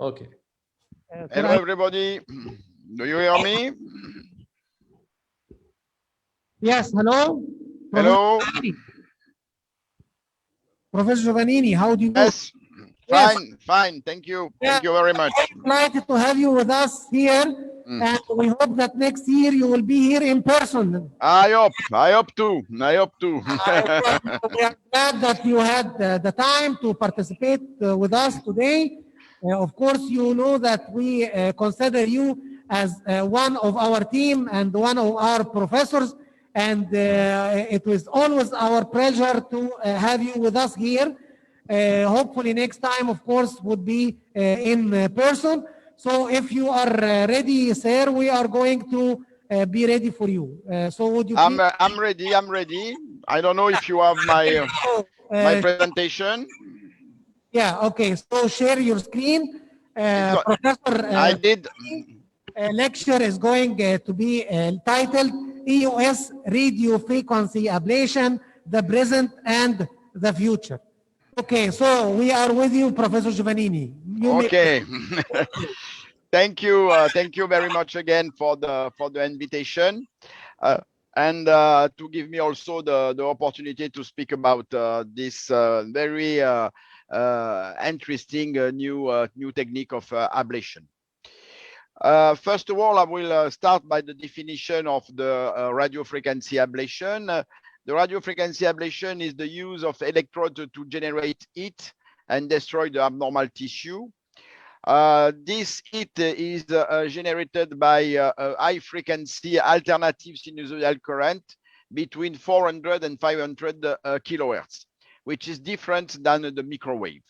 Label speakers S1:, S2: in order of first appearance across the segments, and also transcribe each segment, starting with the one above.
S1: Okay.
S2: Hello, everybody. Do you hear me?
S3: Yes, hello.
S2: Hello.
S3: Professor Giovannini, how do you do?
S2: Yes. Fine, fine. Thank you. Thank you very much.
S3: Delighted to have you with us here, and we hope that next year you will be here in person.
S2: I hope too.
S3: We are glad that you had the time to participate with us today. Of course, you know that we consider you as one of our team and one of our professors, and it was always our pleasure to have you with us here. Hopefully next time, of course, would be in person. So if you are ready, sir, we are going to be ready for you. So would you please?
S2: I'm ready. I'm ready. I don't know if you have my presentation.
S3: Yeah. Okay. So share your screen. Professor,
S2: I did.
S3: Lecture is going to be titled EOS Radio Frequency Ablation: The Present and the Future. Okay, so we are with you, Professor Giovannini.
S2: Okay. Thank you very much again for the invitation, and to give me also the opportunity to speak about this very interesting new technique of ablation. First of all, I will start by the definition of the radiofrequency ablation. The radiofrequency ablation is the use of electrodes to generate heat and destroy the abnormal tissue. This heat is generated by a high-frequency alternative sinusoidal current between 400 and 500 kilohertz, which is different than the microwave.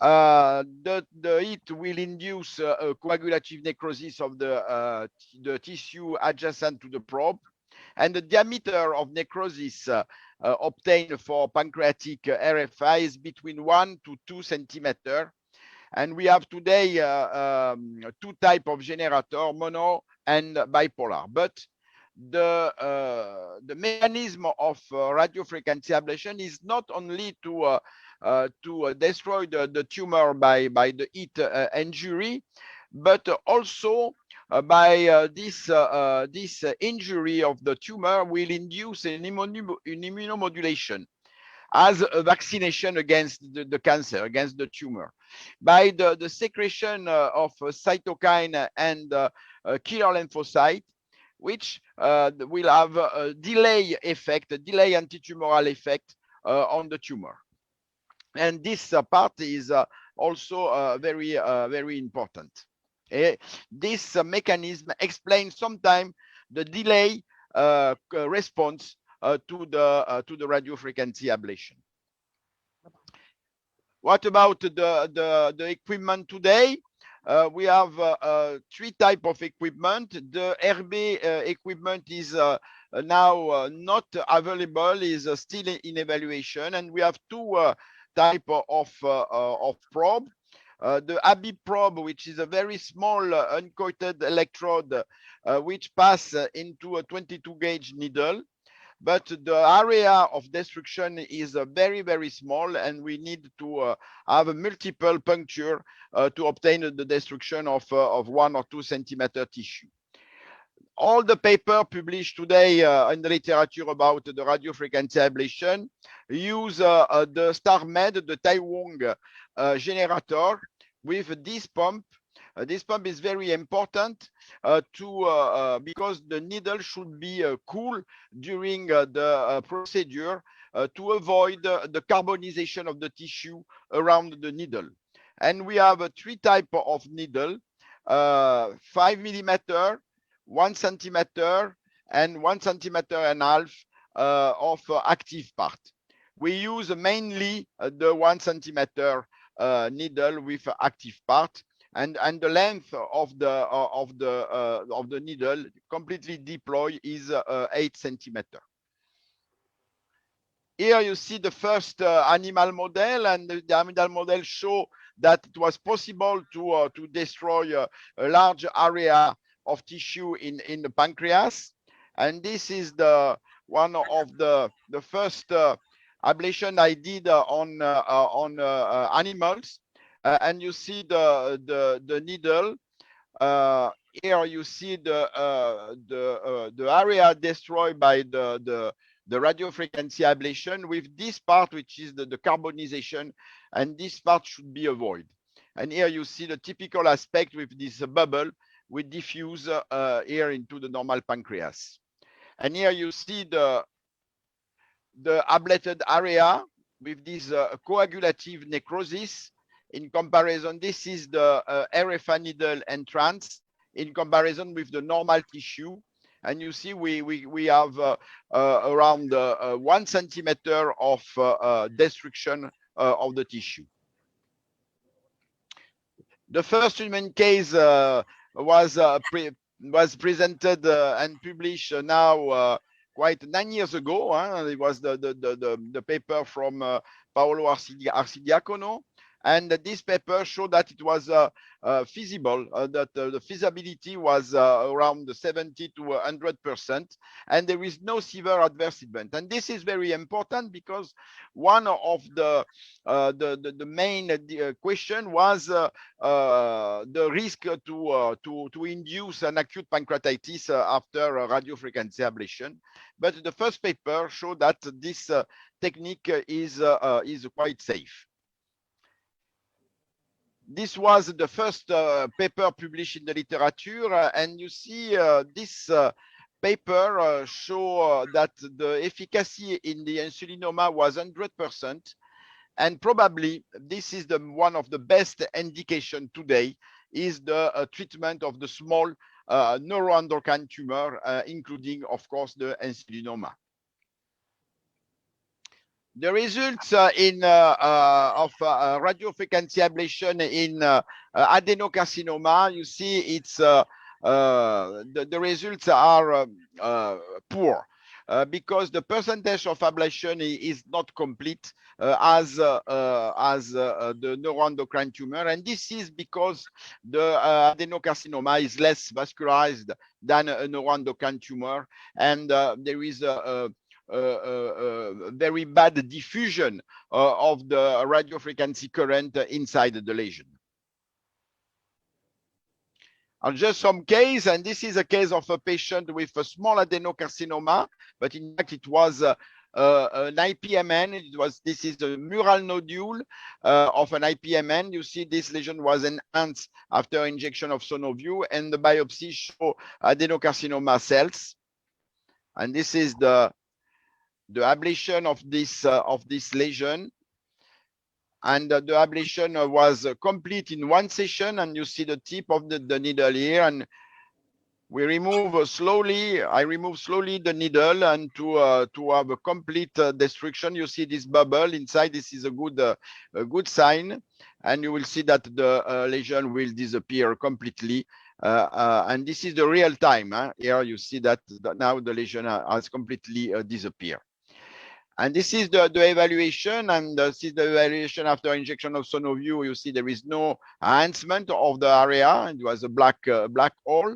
S2: The heat will induce a coagulative necrosis of the tissue adjacent to the probe, and the diameter of necrosis obtained for pancreatic RFI is between 1 to 2 centimeters. And we have today two types of generator, mono and bipolar. But the mechanism of radiofrequency ablation is not only to destroy the tumor by the heat injury, but also by this injury of the tumor will induce an immunomodulation as a vaccination against the cancer, against the tumor. By the secretion of cytokine and killer lymphocyte, which will have a delay effect, a delay antitumoral effect on the tumor. And this part is also very important. This mechanism explains sometimes the delay response to the radiofrequency ablation. What about the equipment today? We have three types of equipment. The RB equipment is now not available, is still in evaluation, and we have two types of probe. The AB probe, which is a very small uncoated electrode, which pass into a 22 gauge needle. But the area of destruction is very small, and we need to have a multiple puncture to obtain the destruction of 1 or 2 centimeter tissue. All the paper published today in the literature about the radiofrequency ablation use the StarMed, the Taiwan generator with this pump. This pump is very important because the needle should be cool during the procedure to avoid the carbonization of the tissue around the needle. And we have three types of needle, 5 millimeter, 1 centimeter, and 1 centimeter and a half of active part. We use mainly the 1 centimeter needle with active part. And the length of the needle completely deployed is 8 centimeters. Here you see the first animal model, and the animal model show that it was possible to destroy a large area of tissue in the pancreas. And this is the one of the first ablation I did on animals. and you see the needle. Here you see the area destroyed by the radiofrequency ablation with this part, which is the carbonization, and this part should be avoided. And here you see the typical aspect with this bubble we diffuse here into the normal pancreas. And here you see the ablated area with this coagulative necrosis. In comparison, this is the RFA needle entrance in comparison with the normal tissue. And you see we have around 1 centimeter of destruction of the tissue. The first human case was presented and published now quite 9 years ago. It was the paper from Paolo Arcidiacono. And this paper showed that it was feasible, that the feasibility was around 70 to 100%, and there is no severe adverse event. And this is very important because one of the main question was the risk to induce an acute pancreatitis after radiofrequency ablation. But the first paper showed that this technique is quite safe. This was the first paper published in the literature, and you see this paper show that the efficacy in the insulinoma was 100%, and probably this is one of the best indication today is the treatment of the small neuroendocrine tumor, including, of course, the insulinoma. The results of radiofrequency ablation in adenocarcinoma, you see it's the results are poor because the percentage of ablation is not complete as the neuroendocrine tumor, and this is because the adenocarcinoma is less vascularized than a neuroendocrine tumor, and there is a very bad diffusion of the radiofrequency current inside the lesion. And just some case, and this is a case of a patient with a small adenocarcinoma, but in fact it was an IPMN. This is a mural nodule of an IPMN. You see this lesion was enhanced after injection of Sonoview, and the biopsy show adenocarcinoma cells. And this is the ablation of this lesion, and the ablation was complete in one session, and you see the tip of the needle here, and we remove slowly. I remove slowly the needle, and to have a complete destruction. You see this bubble inside. This is a good sign, and you will see that the lesion will disappear completely. And this is the real time. Here you see that now the lesion has completely disappeared. And this is the evaluation, and this is the evaluation after injection of Sonoview. You see there is no enhancement of the area. It was a black hole.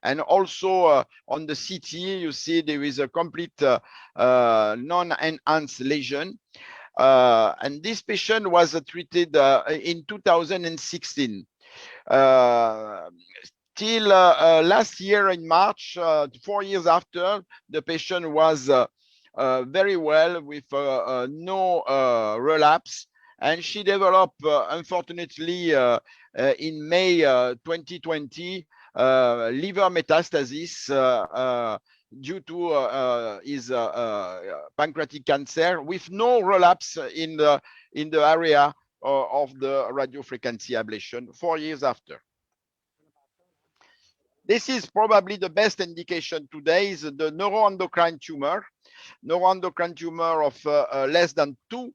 S2: And also on the CT, you see there is a complete non-enhanced lesion. And this patient was treated in 2016. Till last year in March, 4 years after, the patient was very well with no relapse, and she developed unfortunately in May 2020 liver metastasis due to his pancreatic cancer with no relapse in the area of the radiofrequency ablation 4 years after. This is probably the best indication today is the neuroendocrine tumor of less than 2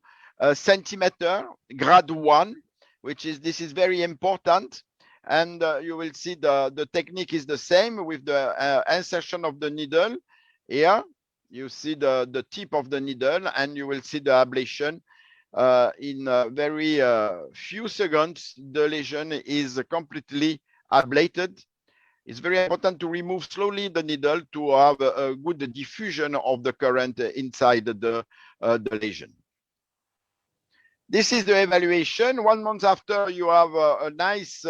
S2: centimeter, grade 1, this is very important. And you will see the technique is the same with the insertion of the needle. Here you see the tip of the needle, and you will see the ablation. In very few seconds, the lesion is completely ablated. It's very important to remove slowly the needle to have a good diffusion of the current inside the lesion. This is the evaluation. 1 month after, you have a nice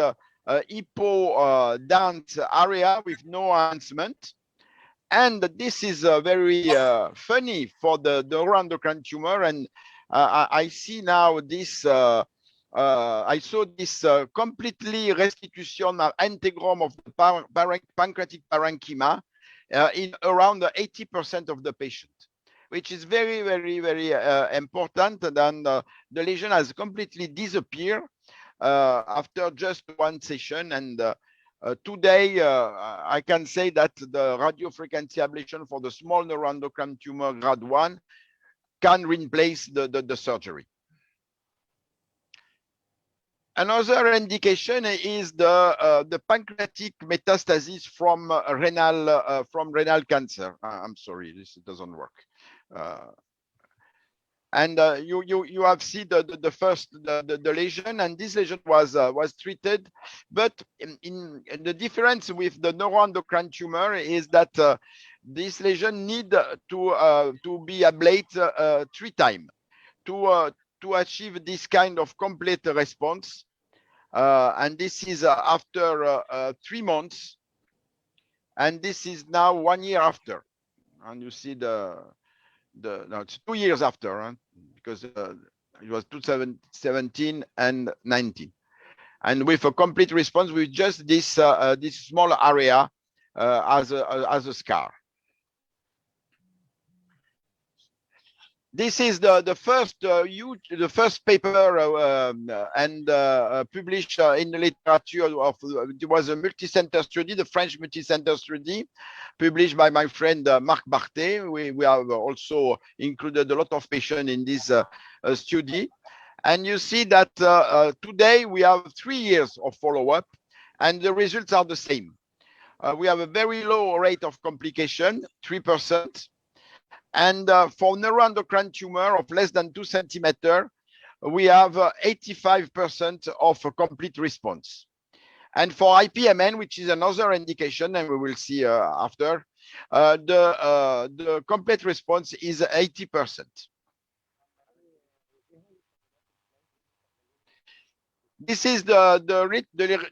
S2: hypo dense area with no enhancement. And this is very funny for the neuroendocrine tumor. And I see now this, I saw this completely restitution integrum of the pancreatic parenchyma in around 80% of the patient, which is very, very, very important. And the lesion has completely disappeared after just one session. And today, I can say that the radiofrequency ablation for the small neuroendocrine tumor grade 1 can replace the surgery. Another indication is the pancreatic metastasis from renal cancer. I'm sorry, this doesn't work. And you have seen the first the lesion, and this lesion was treated, but in the difference with the neuroendocrine tumor is that this lesion need to be ablated 3 times to achieve this kind of complete response. And this is after 3 months, and this is now 1 year after. And you see no, it's 2 years after, huh? Because it was 2017 and 19, and with a complete response with just this this small area as a scar. This is the first paper and published in the literature of it was a multi-center study, the French multi-center study, published by my friend Marc Barthé. We have also included a lot of patients in this study, and you see that today we have 3 years of follow-up, and the results are the same. We have a very low rate of complication, 3%. And for neuroendocrine tumor of less than 2 centimeters, we have 85% of a complete response. And for IPMN, which is another indication, and we will see after, the complete response is 80%. This is the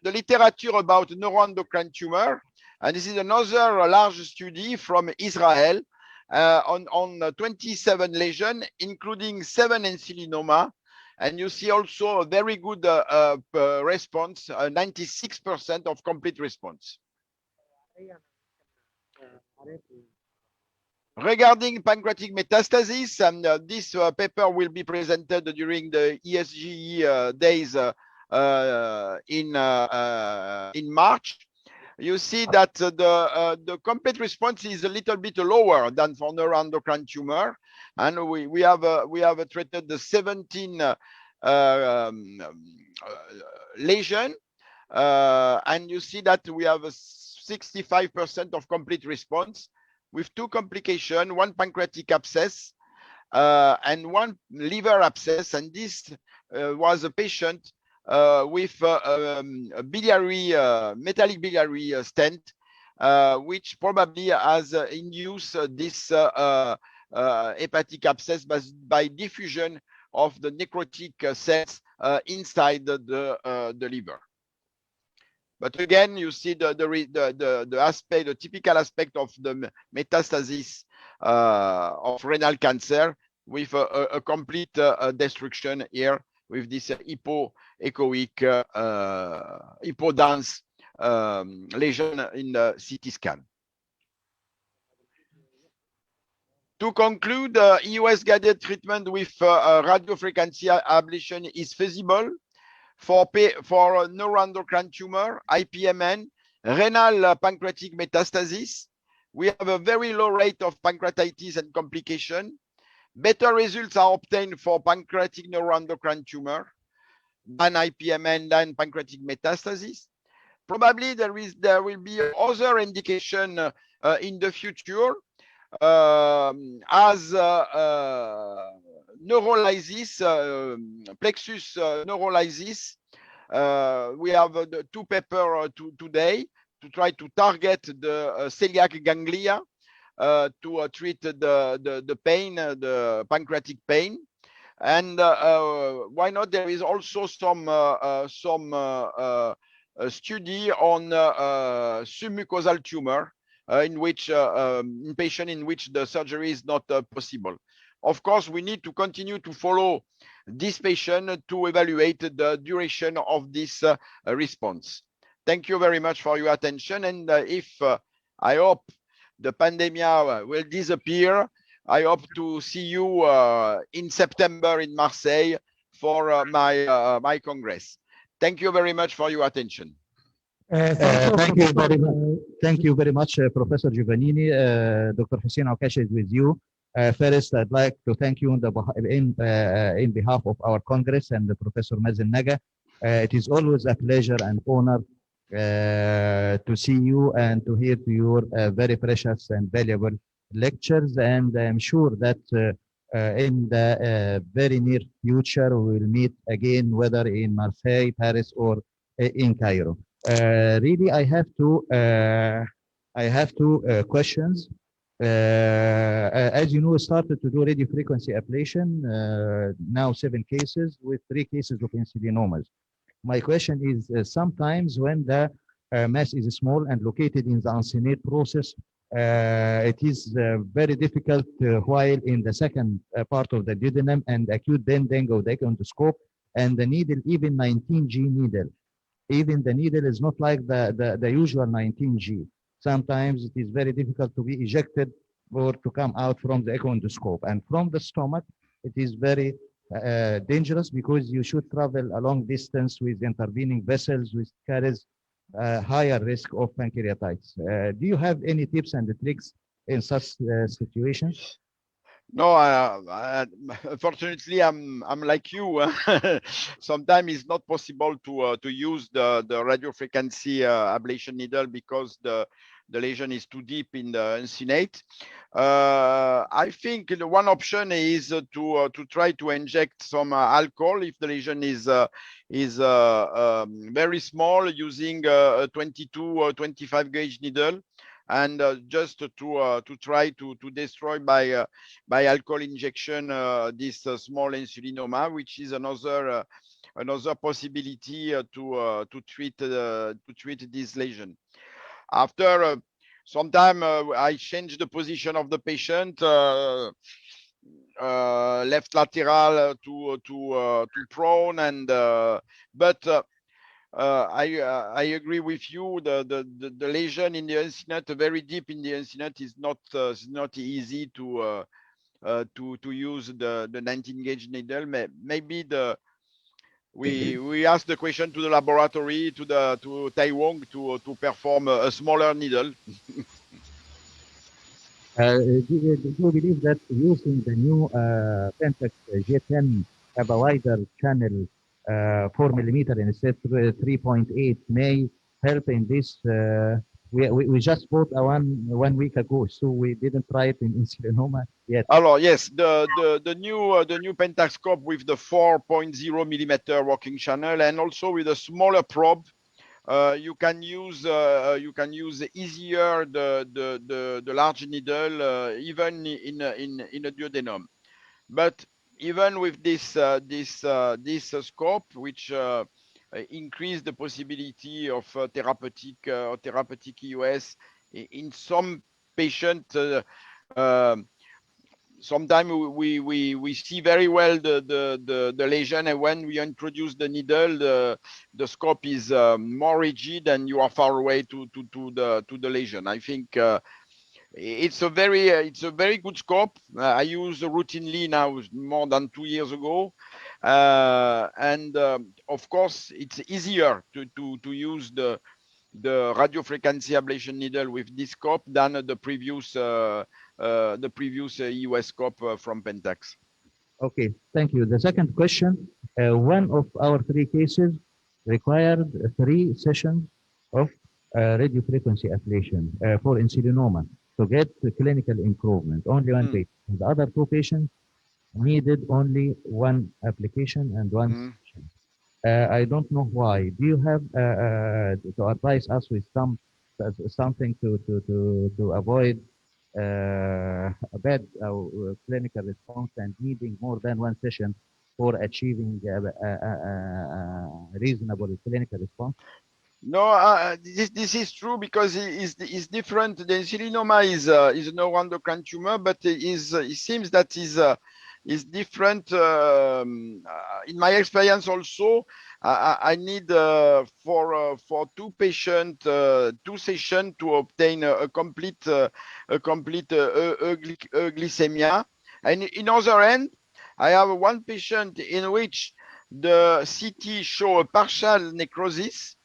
S2: literature about neuroendocrine tumor, and this is another large study from Israel. On 27 lesions, including 7 insulinoma. And you see also a very good response, 96% of complete response. Regarding pancreatic metastasis, and this paper will be presented during the ESGE days in March. You see that the complete response is a little bit lower than for neuroendocrine tumor, and we have treated the 17 lesion, and you see that we have a 65% of complete response with 2 complications, 1 pancreatic abscess and 1 liver abscess, and this was a patient with a biliary metallic biliary stent, which probably has induced this hepatic abscess by diffusion of the necrotic cells inside the liver. But again, you see the aspect, the typical aspect of the metastasis of renal cancer with a complete destruction here with this hypoechoic, hypodense lesion in the CT scan. To conclude, EUS-guided treatment with radiofrequency ablation is feasible for neuroendocrine tumor, IPMN, renal pancreatic metastasis. We have a very low rate of pancreatitis and complication. Better results are obtained for pancreatic neuroendocrine tumor than IPMN than pancreatic metastasis. Probably there will be other indication in the future as neurolysis, plexus neurolysis. We have the 2 papers today to try to target the celiac ganglia to treat the pain, the pancreatic pain. And why not? There is also some study on submucosal tumor in which in patient in which the surgery is not possible. Of course, we need to continue to follow this patient to evaluate the duration of this response. Thank you very much for your attention. And if I hope the pandemic will disappear, I hope to see you in September in Marseille for my congress. Thank you very much for your attention.
S1: Thank you very much, Professor Giovannini. Dr. Hussein Aukash is with you. First, I'd like to thank you in behalf of our Congress and Professor Mazen Naga. It is always a pleasure and honor to see you and to hear your very precious and valuable lectures. And I'm sure that in the very near future, we will meet again, whether in Marseille, Paris, or in Cairo. Really, I have two questions. As you know, we started to do radio frequency ablation, now 7 cases with 3 cases of insulinomas. My question is, sometimes when the mass is small and located in the uncinate process, it is very difficult while in the second part of the duodenum and acute bending of the endoscope, and the needle, even 19G needle. Even the needle is not like the usual 19G. Sometimes it is very difficult to be ejected or to come out from the endoscope. And from the stomach, it is very dangerous because you should travel a long distance with intervening vessels, which carries higher risk of pancreatitis. Do you have any tips and tricks in such situations?
S2: No, unfortunately, I'm like you. Sometimes it's not possible to use the radio frequency ablation needle because the lesion is too deep in the uncinate. I think the one option is to try to inject some alcohol if the lesion is very small, using a 22 or 25 gauge needle, and just to try to destroy by alcohol injection this small insulinoma, which is another possibility to treat this lesion. After some time, I changed the position of the patient, left lateral to prone, and but I agree with you. The lesion in the uncinate, very deep in the uncinate, is not easy to use the 19 gauge needle. Maybe we ask the question to the laboratory, to Taiwan, to perform a smaller needle.
S1: Do you believe that using the new Pentax J10 have a wider channel, 4 millimeter instead of 3.8, may help in this? We just bought one week ago, so we didn't try it in insulinoma yet.
S2: Alors, yes, the new Pentascope with the 4.0 millimeter working channel, and also with a smaller probe. You can use easier the large needle, even in a duodenum. But even with this scope, which increase the possibility of therapeutic EUS in some patients, sometimes we see very well the lesion, and when we introduce the needle, the scope is more rigid, and you are far away to the lesion. I think it's a very good scope. I use routinely now, more than 2 years ago, and of course it's easier to use the radiofrequency ablation needle with this scope than the previous EUS scope from Pentax.
S1: Okay, thank you. The second question, one of our 3 cases required 3 sessions of radiofrequency ablation for insulinoma to get the clinical improvement. Only one patient. The other 2 patients needed only 1 application and 1 session. I don't know why. Do you have to advise us with something to avoid a bad clinical response and needing more than one session for achieving a reasonable clinical response?
S2: No, this is true because it's different. The insulinoma is a neuroendocrine tumor, but it seems that is different. In my experience, also, I need for two patient 2 sessions to obtain a complete glycemia. And in other end, I have one patient in which the CT show a partial necrosis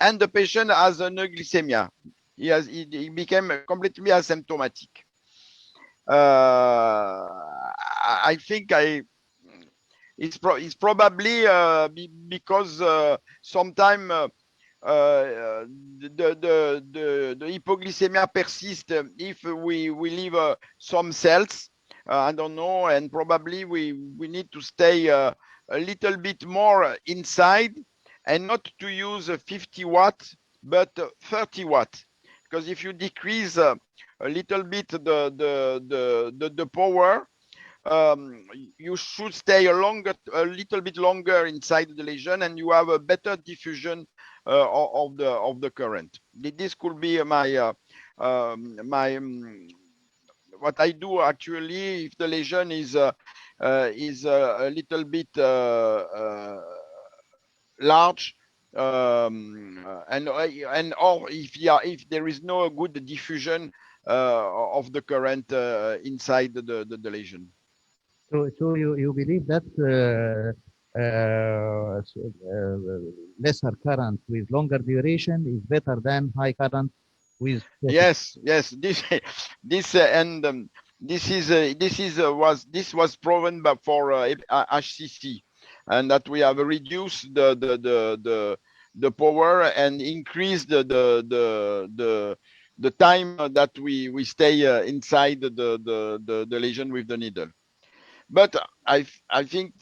S2: and the patient has an glycemia. He became completely asymptomatic. I think it's probably because sometime the hypoglycemia persists if we leave some cells. I don't know, and probably we need to stay a little bit more inside and not to use 50 watt, but 30 watt. Because if you decrease a little bit the power, you should stay a little bit longer inside the lesion, and you have a better diffusion of the current. This could be my what I do actually if the lesion is a little bit large, and or if there is no good diffusion of the current inside the lesion.
S1: So you believe that lesser current with longer duration is better than high current with
S2: Yes. This was proven for HCC, and that we have reduced the power and increased the time that we stay inside the lesion with the needle. But I think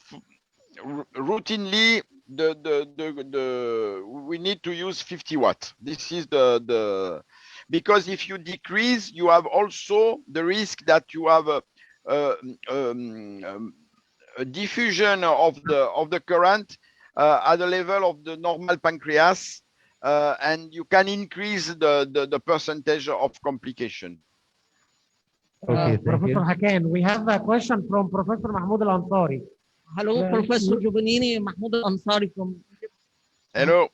S2: routinely we need to use 50 watt. This is because if you decrease, you have also the risk that you have a diffusion of the current at the level of the normal pancreas, and you can increase the percentage of complication.
S1: Okay, thank
S3: Professor
S1: you.
S3: Hakan, we have a question from Professor Mahmoud Al-Ansari.
S4: Hello,
S3: Yeah,
S4: Professor Giovannini, Mahmoud Ansari from Egypt.
S2: Hello.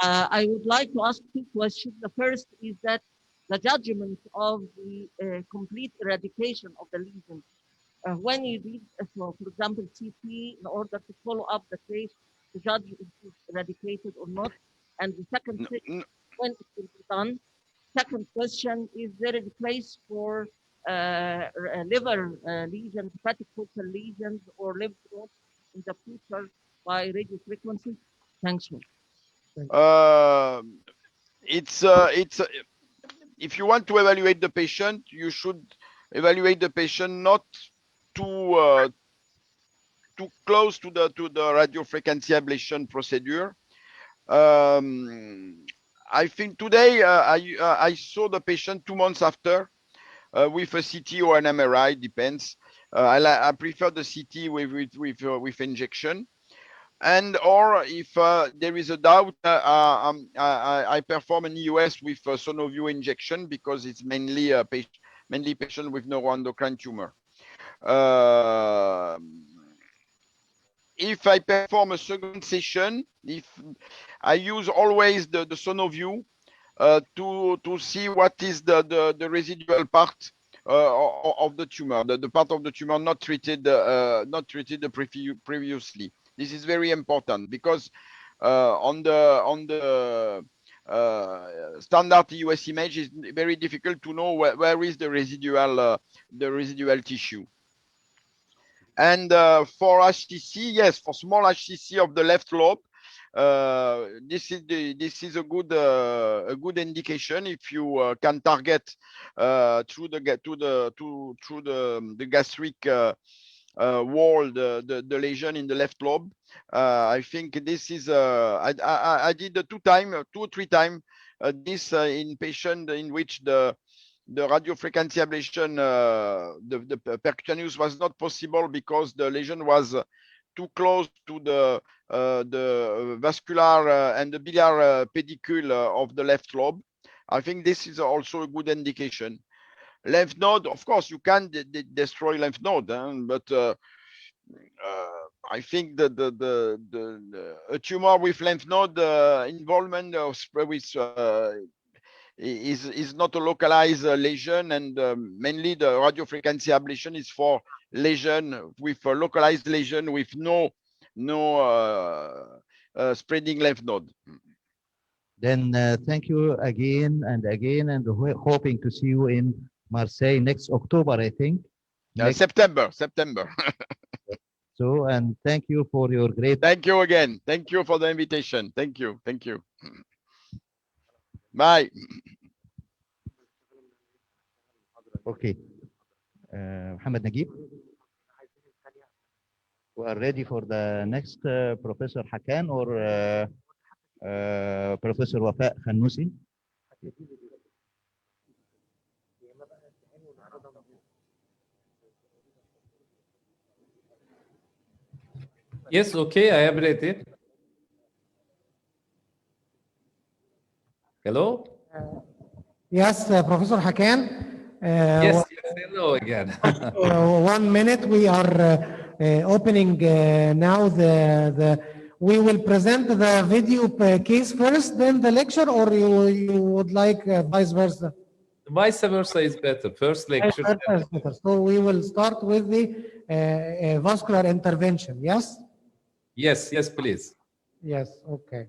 S4: I would like to ask two questions. The first is that the judgment of the complete eradication of the lesion, when you did, for example, CT, in order to follow up the case to judge if it's eradicated or not. And the second thing, when it will be done. Second question, is there a place for liver lesions, hepatic focal lesions, or lymph nodes in the future by radio frequency? Thanks.
S2: It's if you want to evaluate the patient, you should evaluate the patient not too close to the radiofrequency ablation procedure. I think today I saw the patient 2 months after with a CT or an MRI, depends. I prefer the CT with injection. And or if there is a doubt, I perform an EUS with Sonoview injection because it's mainly patient with neuroendocrine tumor. If I perform a second session, if I use always the Sonoview to see what is the residual part of the tumor, the part of the tumor not treated previously. This is very important because on the standard EUS image is very difficult to know where is the residual tissue. And for HCC, yes, for small HCC of the left lobe, this is a good indication if you can target through the gastric wall the lesion in the left lobe. I think this is I did 2 or 3 times this in patient in which the the radiofrequency ablation, the percutaneous was not possible because the lesion was too close to the vascular and the biliar pedicule of the left lobe. I think this is also a good indication. Lymph node, of course, you can destroy lymph node, but I think that a tumor with lymph node involvement with is not a localized lesion, and mainly the radiofrequency ablation is for lesion with a localized lesion with no spreading lymph node.
S1: Then thank you again and again, and hoping to see you in Marseille next October, I think.
S2: September.
S1: So, and thank you for your great.
S2: Thank you again. Thank you for the invitation. Thank you. Bye.
S1: Okay. Mohammed Naguib. We are ready for the next Professor Hakan or Professor Wafa Khanousi.
S5: Yes, okay, I am ready. Hello?
S3: Yes, Professor Hakan.
S5: Yes, hello again.
S3: 1 minute, we are opening now we will present the video case first, then the lecture, or you would like vice versa?
S5: Vice versa is better. First lecture.
S3: So we will start with the vascular intervention, yes?
S5: Yes, please.
S3: Yes, okay.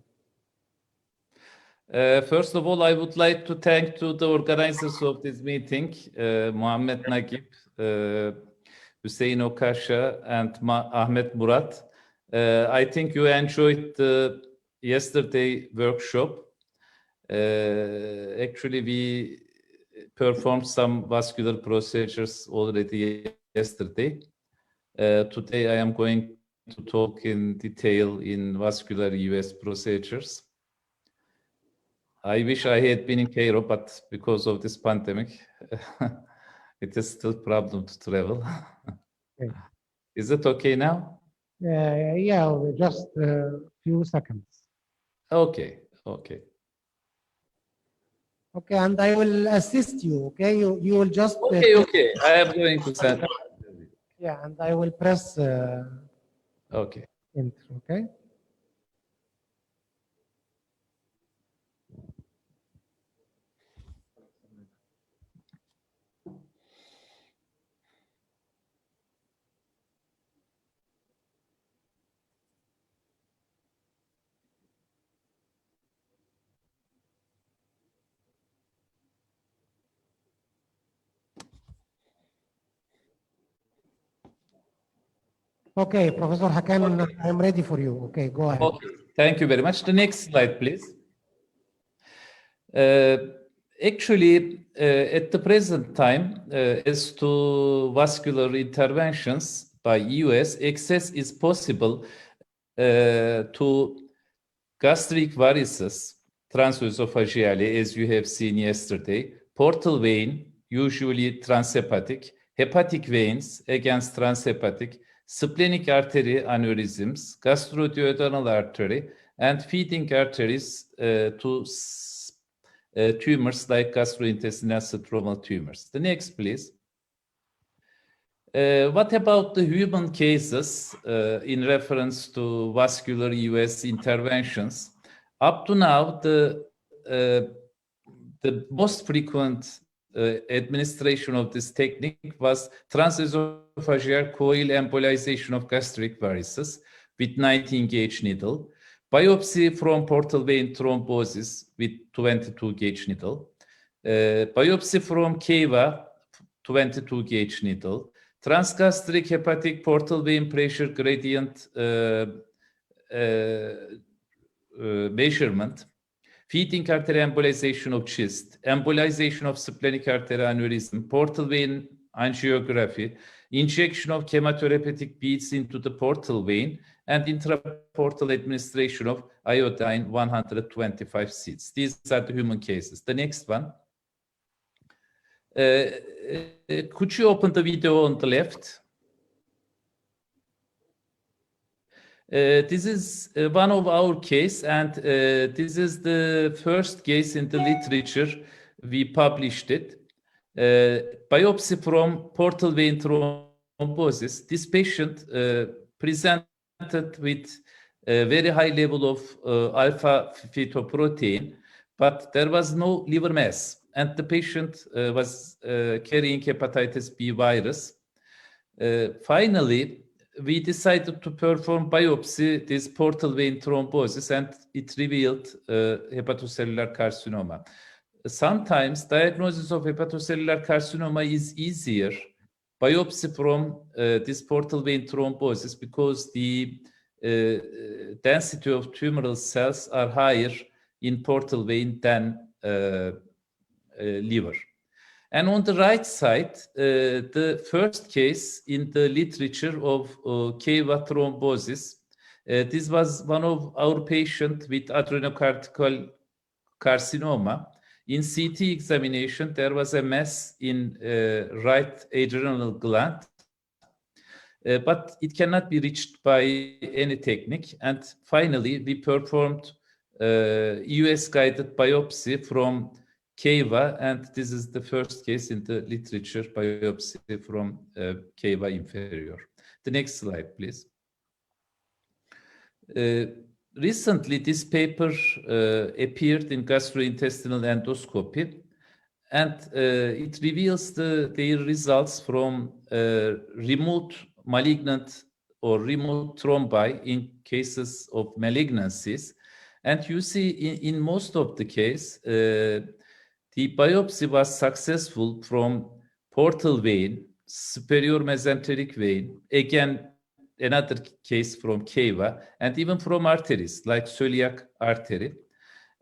S5: First of all, I would like to thank to the organizers of this meeting, Muhammed Naguib, Hüseyin Okasha, and Ahmet Murat. I think you enjoyed the yesterday workshop. Actually, we performed some vascular procedures already yesterday. Today, I am going to talk in detail in vascular US procedures. I wish I had been in Cairo, but because of this pandemic, it is still a problem to travel.
S3: Okay.
S5: Is it okay now?
S3: Yeah, just a few seconds.
S5: Okay.
S3: Okay, and I will assist you, okay? You will just...
S5: Okay. I am going to send...
S3: Yeah, and I will press...
S5: Okay.
S3: Enter, okay? Okay, Professor Hakan, okay. I'm ready for you. Okay, go ahead.
S5: Okay, thank you very much. The next slide, please. Actually, at the present time, as to vascular interventions by US, access is possible to gastric varices, transesophageally, as you have seen yesterday, portal vein, usually transhepatic, hepatic veins against transhepatic, splenic artery aneurysms, gastroduodenal artery, and feeding arteries to tumors like gastrointestinal stromal tumors. The next, please. What about the human cases in reference to vascular US interventions? Up to now, the most frequent administration of this technique was transesophageal coil embolization of gastric varices with 19-gauge needle, biopsy from portal vein thrombosis with 22-gauge needle, biopsy from cava, 22-gauge needle, transgastric hepatic portal vein pressure gradient measurement, feeding artery embolization of chest, embolization of splenic artery aneurysm, portal vein angiography, injection of chemotherapeutic beads into the portal vein, and intraportal administration of iodine 125 seeds. These are the human cases. The next one. Could you open the video on the left? This is one of our case, and this is the first case in the literature. We published it. Biopsy from portal vein thrombosis. This patient presented with a very high level of alpha fetoprotein, but there was no liver mass, and the patient was carrying hepatitis B virus. Finally, we decided to perform biopsy this portal vein thrombosis, and it revealed hepatocellular carcinoma. Sometimes diagnosis of hepatocellular carcinoma is easier biopsy from this portal vein thrombosis because the density of tumoral cells are higher in portal vein than liver. And on the right side, the first case in the literature of KEVA thrombosis. This was one of our patients with adrenocortical carcinoma. In CT examination, there was a mass in right adrenal gland, but it cannot be reached by any technique. And finally, we performed US-guided biopsy from KEVA, and this is the first case in the literature, biopsy from KEVA inferior. The next slide, please. Recently, this paper appeared in gastrointestinal endoscopy, and it reveals their results from remote malignant or remote thrombi in cases of malignancies. And you see in most of the case, the biopsy was successful from portal vein, superior mesenteric vein, again, another case from KEVA, and even from arteries like celiac artery.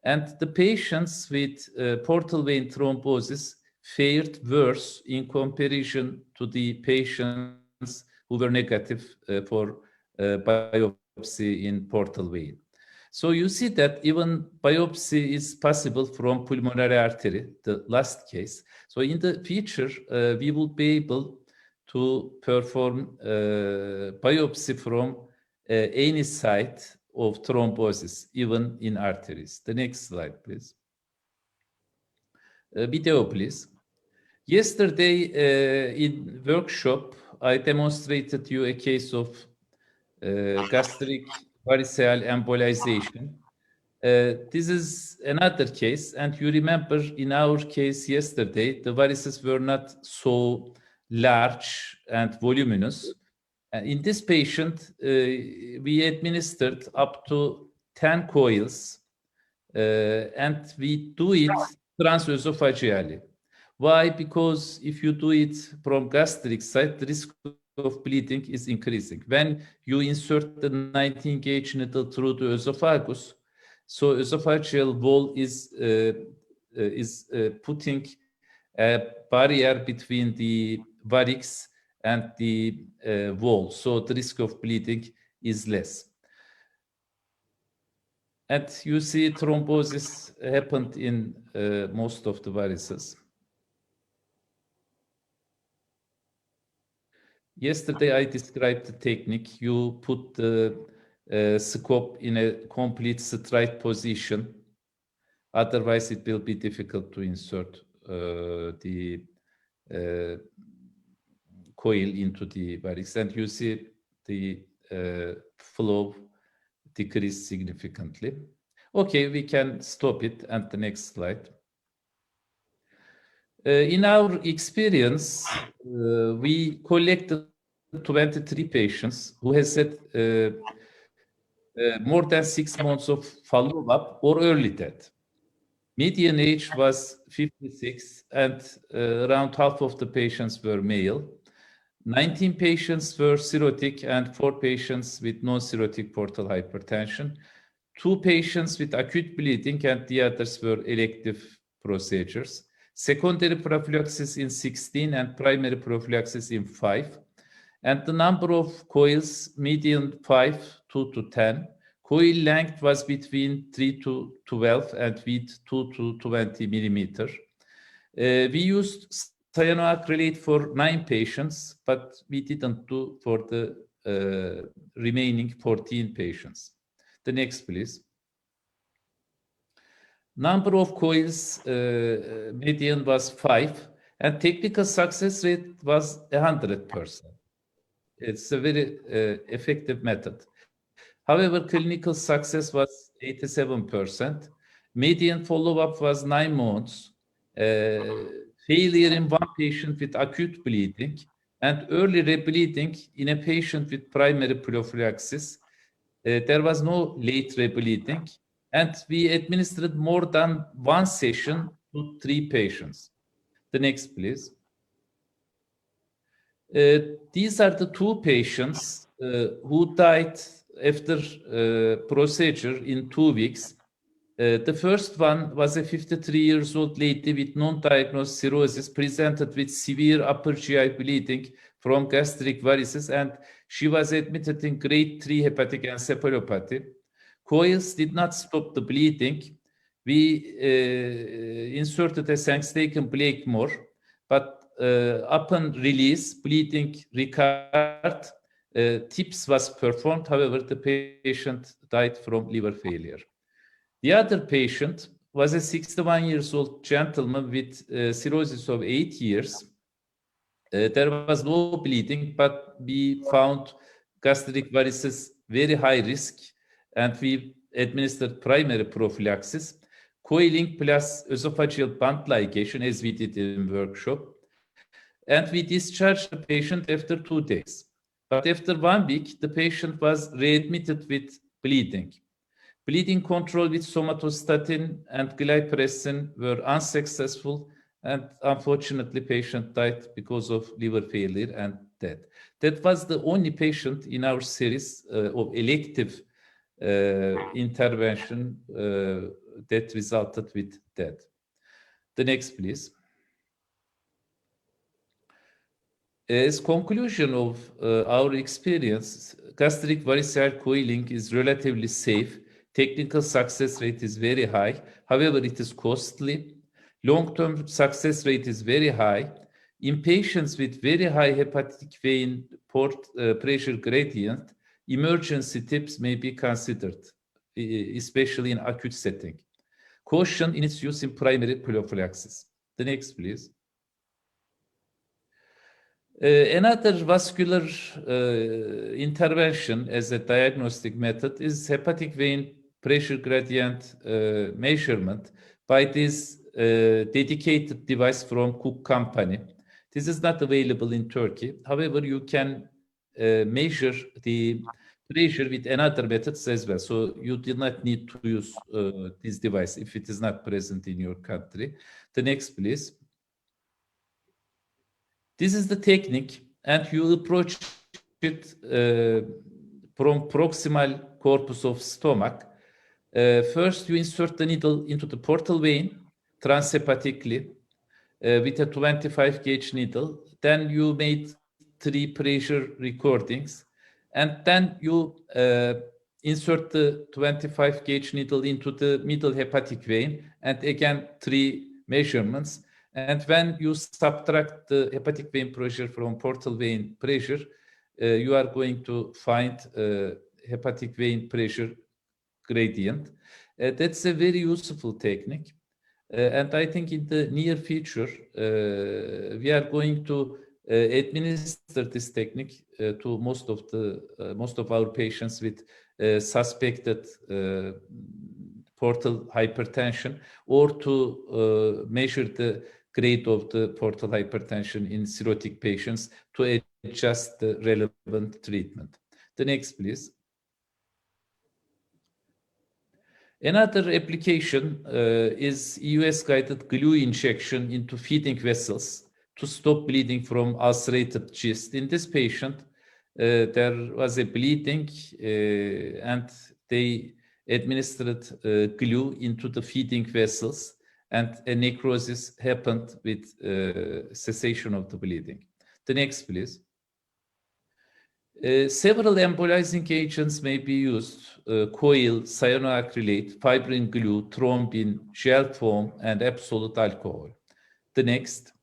S5: And the patients with portal vein thrombosis fared worse in comparison to the patients who were negative for biopsy in portal vein. So you see that even biopsy is possible from pulmonary artery, the last case. So in the future, we will be able to perform biopsy from any site of thrombosis, even in arteries. The next slide, please. Video, please. Yesterday in workshop, I demonstrated you a case of gastric variceal embolization. This is another case, and you remember in our case yesterday, the varices were not so large and voluminous. In this patient, we administered up to 10 coils, and we do it transesophageally. Why? Because if you do it from gastric side, the risk of bleeding is increasing. When you insert the 19-gauge needle through the esophagus, so esophageal wall is putting a barrier between the varix and the wall, so the risk of bleeding is less. And you see thrombosis happened in most of the varices. Yesterday, I described the technique. You put the scope in a complete straight position. Otherwise, it will be difficult to insert the coil into the varix. And you see the flow decrease significantly. Okay, we can stop it. And the next slide. In our experience, we collected 23 patients who has had more than 6 months of follow-up or early death. Median age was 56, and around half of the patients were male. 19 patients were cirrhotic, and 4 patients with non-cirrhotic portal hypertension. 2 patients with acute bleeding, and the others were elective procedures. Secondary prophylaxis in 16 and primary prophylaxis in 5. And the number of coils, median 5, 2 to 10. Coil length was between 3 to 12 and width 2 to 20 millimeter. We used cyanoacrylate for 9 patients, but we didn't do for the remaining 14 patients. The next, please. Number of coils, median was 5, and technical success rate was 100%. It's a very effective method. However, clinical success was 87%. Median follow-up was 9 months. Failure in one patient with acute bleeding and early rebleeding in a patient with primary prophylaxis. There was no late rebleeding, and we administered more than one session to 3 patients. The next, please. These are the 2 patients who died after procedure in 2 weeks. The first one was a 53-year-old lady with non-diagnosed cirrhosis presented with severe upper GI bleeding from gastric varices, and she was admitted in grade 3 hepatic encephalopathy. Coils did not stop the bleeding. We inserted a Sangstaken Blakemore, but upon release, bleeding recurred. TIPS was performed. However, the patient died from liver failure. The other patient was a 61-year-old gentleman with cirrhosis of 8 years. There was no bleeding, but we found gastric varices very high risk, and we administered primary prophylaxis, coiling plus esophageal band ligation, as we did in workshop. And we discharged the patient after 2 days. But after 1 week, the patient was readmitted with bleeding. Bleeding control with somatostatin and gliperessin were unsuccessful, and unfortunately, patient died because of liver failure and death. That was the only patient in our series of elective intervention that resulted with death. The next, please. As conclusion of our experience, gastric variceal coiling is relatively safe. Technical success rate is very high. However, it is costly. Long-term success rate is very high. In patients with very high hepatic vein port pressure gradient, emergency tips may be considered, especially in acute setting. Caution in its use in primary prophylaxis. The next, please. Another vascular intervention as a diagnostic method is hepatic vein pressure gradient measurement by this dedicated device from Cook Company. This is not available in Turkey. However, you can measure the pressure with another methods as well. So you do not need to use this device if it is not present in your country. The next, please. This is the technique, and you approach it from proximal corpus of stomach. First, you insert the needle into the portal vein transhepatically with a 25 gauge needle. Then you made 3 pressure recordings, and then you insert the 25 gauge needle into the middle hepatic vein, and again 3 measurements. And when you subtract the hepatic vein pressure from portal vein pressure, you are going to find hepatic vein pressure gradient. That's a very useful technique. And I think in the near future, we are going to administer this technique to most of our patients with suspected portal hypertension, or to measure the grade of the portal hypertension in cirrhotic patients to adjust the relevant treatment. The next, please. Another application is EUS-guided glue injection into feeding vessels to stop bleeding from ulcerated chest. In this patient, there was a bleeding and they administered glue into the feeding vessels, and a necrosis happened with cessation of the bleeding. The next, please. Several embolizing agents may be used: coil, cyanoacrylate, fibrin glue, thrombin, gel foam, and absolute alcohol. The next.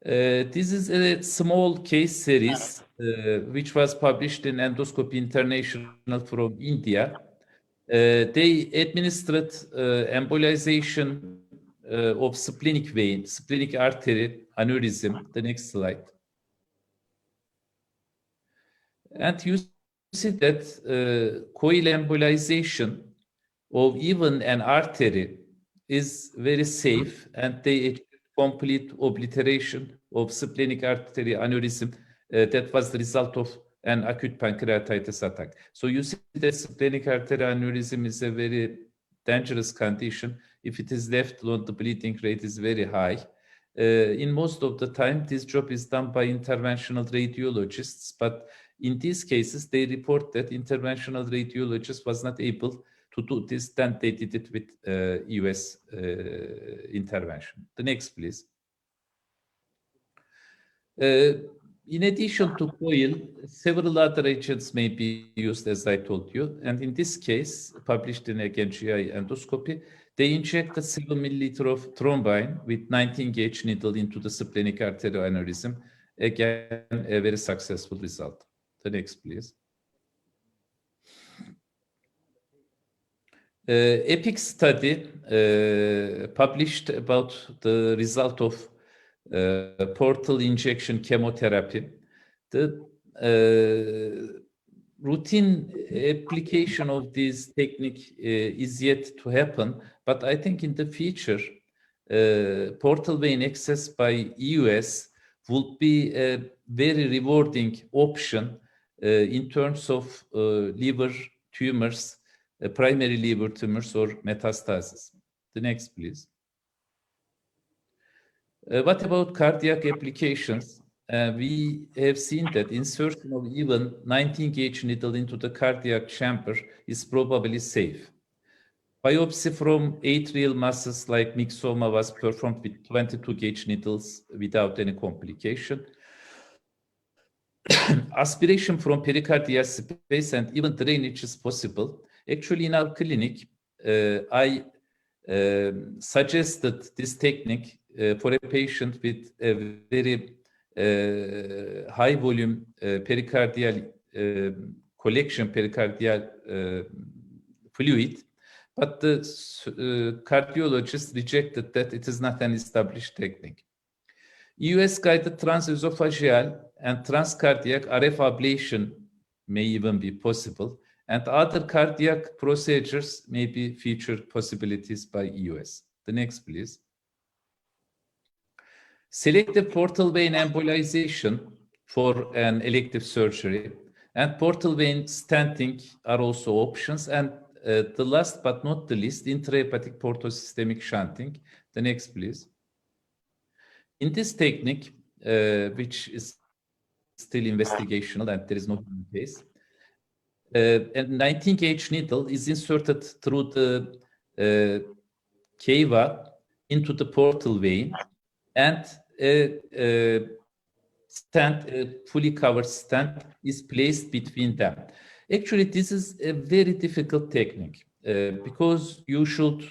S5: This is a small case series which was published in Endoscopy International from India. They administered embolization of splenic vein, splenic artery aneurysm. The next slide. And you see that coil embolization of even an artery is very safe, and they achieved complete obliteration of splenic artery aneurysm. That was the result of an acute pancreatitis attack. So you see that splenic artery aneurysm is a very dangerous condition. If it is left alone, the bleeding rate is very high. In most of the time, this job is done by interventional radiologists, but in these cases, they report that interventional radiologist was not able to do this, then they did it with US intervention. The next, please. In addition to coil, several other agents may be used, as I told you. And in this case, published in again GI endoscopy, they injected 7 milliliter of thrombine with 19 gauge needle into the splenic artery aneurysm. Again, a very successful result. The next, please. EPIC study published about the result of portal injection chemotherapy. The routine application of this technique is yet to happen, but I think in the future, portal vein access by EUS will be a very rewarding option in terms of liver tumors, primary liver tumors or metastasis. The next, please. What about cardiac applications? We have seen that insertion of even 19 gauge needle into the cardiac chamber is probably safe. Biopsy from atrial masses like myxoma was performed with 22 gauge needles without any complication. Aspiration from pericardial space and even drainage is possible. Actually, in our clinic, I suggested this technique for a patient with a very high volume pericardial collection, pericardial fluid, but the cardiologist rejected that it is not an established technique. US-guided transesophageal and transcardiac RF ablation may even be possible, and other cardiac procedures may be featured possibilities by EUS. The next, please. Selective portal vein embolization for an elective surgery and portal vein stenting are also options. And the last but not the least, intrahepatic portosystemic shunting. The next, please. In this technique, which is still investigational and there is no case, a 19 gauge needle is inserted through the cava into the portal vein, and a stent, a fully covered stent, is placed between them. Actually, this is a very difficult technique because you should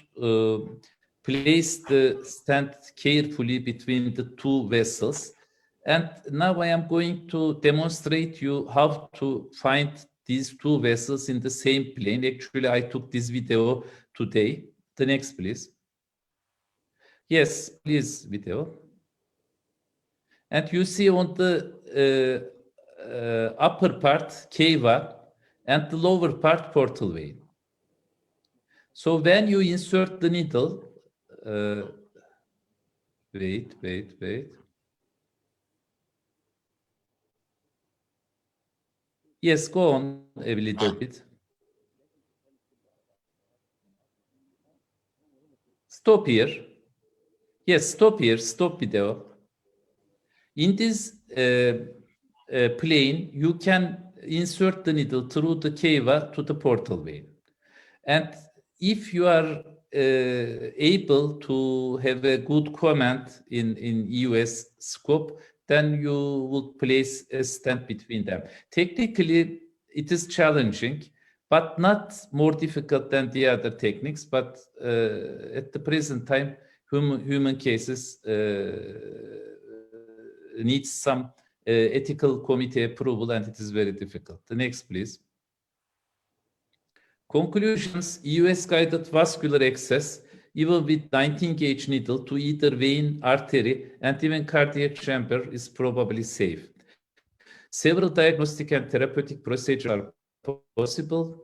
S5: place the stent carefully between the two vessels. And now I am going to demonstrate you how to find these two vessels in the same plane. Actually, I took this video today. The next, please. Yes, please, video. And you see on the upper part, cava, and the lower part, portal vein. So when you insert the needle, wait. Yes, go on a little bit. Stop here. Yes, stop here, stop video. In this plane, you can insert the needle through the cava to the portal vein. And if you are able to have a good command in EUS scope, then you would place a stent between them. Technically, it is challenging, but not more difficult than the other techniques. But at the present time, human cases needs some ethical committee approval, and it is very difficult. The next, please. Conclusions: EUS-guided vascular access, even with 19-gauge needle to either vein, artery, and even cardiac chamber, is probably safe. Several diagnostic and therapeutic procedures are possible.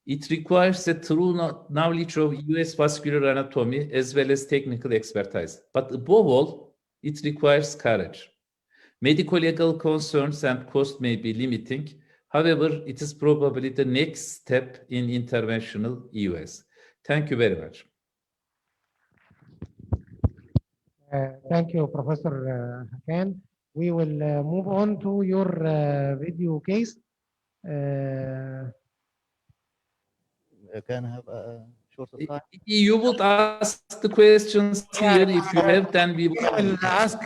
S5: It requires a true knowledge of US vascular anatomy as well as technical expertise. But above all, it requires courage. Medical legal concerns and cost may be limiting. However, it is probably the next step in interventional EUS. Thank you very much.
S3: Thank you, Professor Hakan. We will move on to your video case.
S1: Can I have a shorter time?
S5: You would ask the questions here. If you have, then we
S3: will ask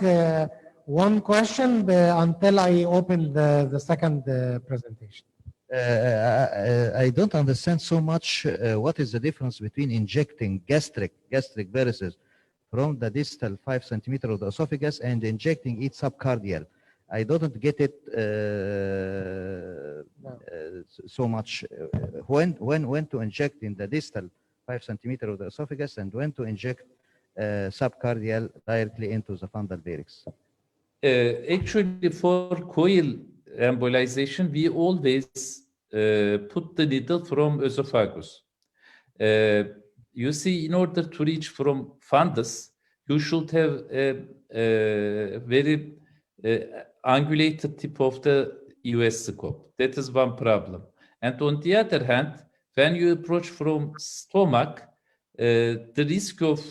S3: one question until I open the second presentation.
S1: I don't understand so much what is the difference between injecting gastric varices from the distal 5 centimeter of the esophagus and injecting it subcardial. I don't get it so much. When to inject in the distal 5 centimeter of the esophagus and when to inject subcardial directly into the fundal varix.
S5: Actually, for coil embolization, we always put the needle from esophagus. You see, in order to reach from fundus, you should have a very angulated tip of the US scope. That is one problem. And on the other hand, when you approach from stomach, the risk of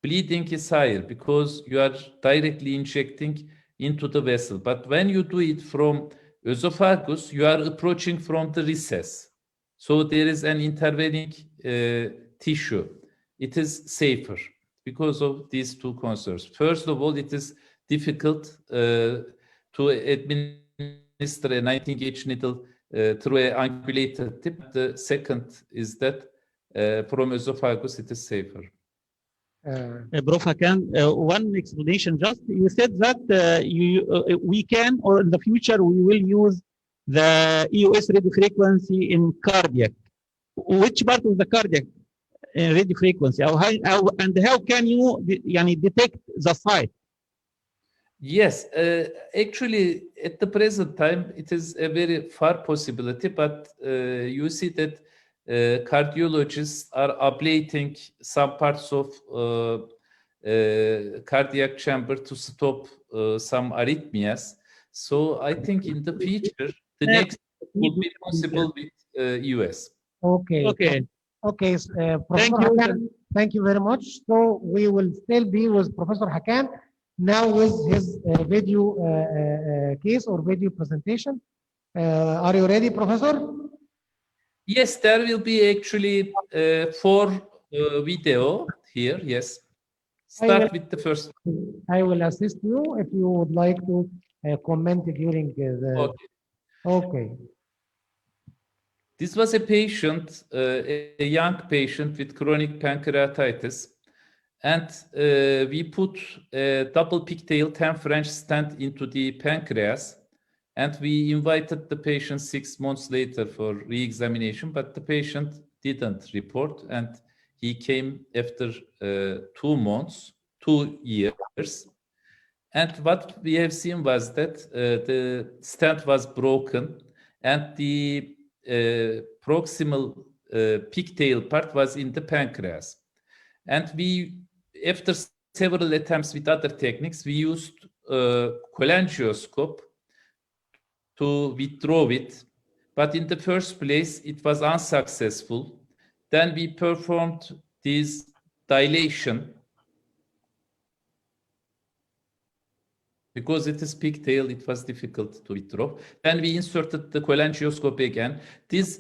S5: bleeding is higher because you are directly injecting into the vessel. But when you do it from esophagus, you are approaching from the recess. So there is an intervening tissue. It is safer because of these two concerns. First of all, it is difficult to administer a 19-gauge needle through an angulated tip. The second is that from esophagus, it is safer.
S6: Prof. Hakan, one explanation just, you said that we can, or in the future, we will use the EOS radio frequency in cardiac. Which part of the cardiac radio frequency? And how can you detect the site?
S5: Yes, actually, at the present time, it is a very far possibility, but you see that cardiologists are ablating some parts of cardiac chamber to stop some arrhythmias. So I think in the future, the next will be possible with US.
S3: Okay.
S6: Okay.
S3: Okay.
S6: Thank
S3: Professor
S6: you.
S3: Hakan, thank you very much. So we will still be with Professor Hakan now with his video case or video presentation. Are you ready, Professor?
S5: Yes, there will be actually 4 video here. Yes. Start with the first.
S3: I will assist you if you would like to comment during the.
S5: Okay.
S3: Okay.
S5: This was a patient, a young patient with chronic pancreatitis, and we put a double pigtail 10 French stent into the pancreas, and we invited the patient 6 months later for re-examination, but the patient didn't report, and he came after 2 years. And what we have seen was that the stent was broken, and the proximal pigtail part was in the pancreas. And we, after several attempts with other techniques, we used cholangioscope to withdraw it. But in the first place, it was unsuccessful. Then we performed this dilation. Because it is pigtail, it was difficult to withdraw. Then we inserted the cholangioscope again. This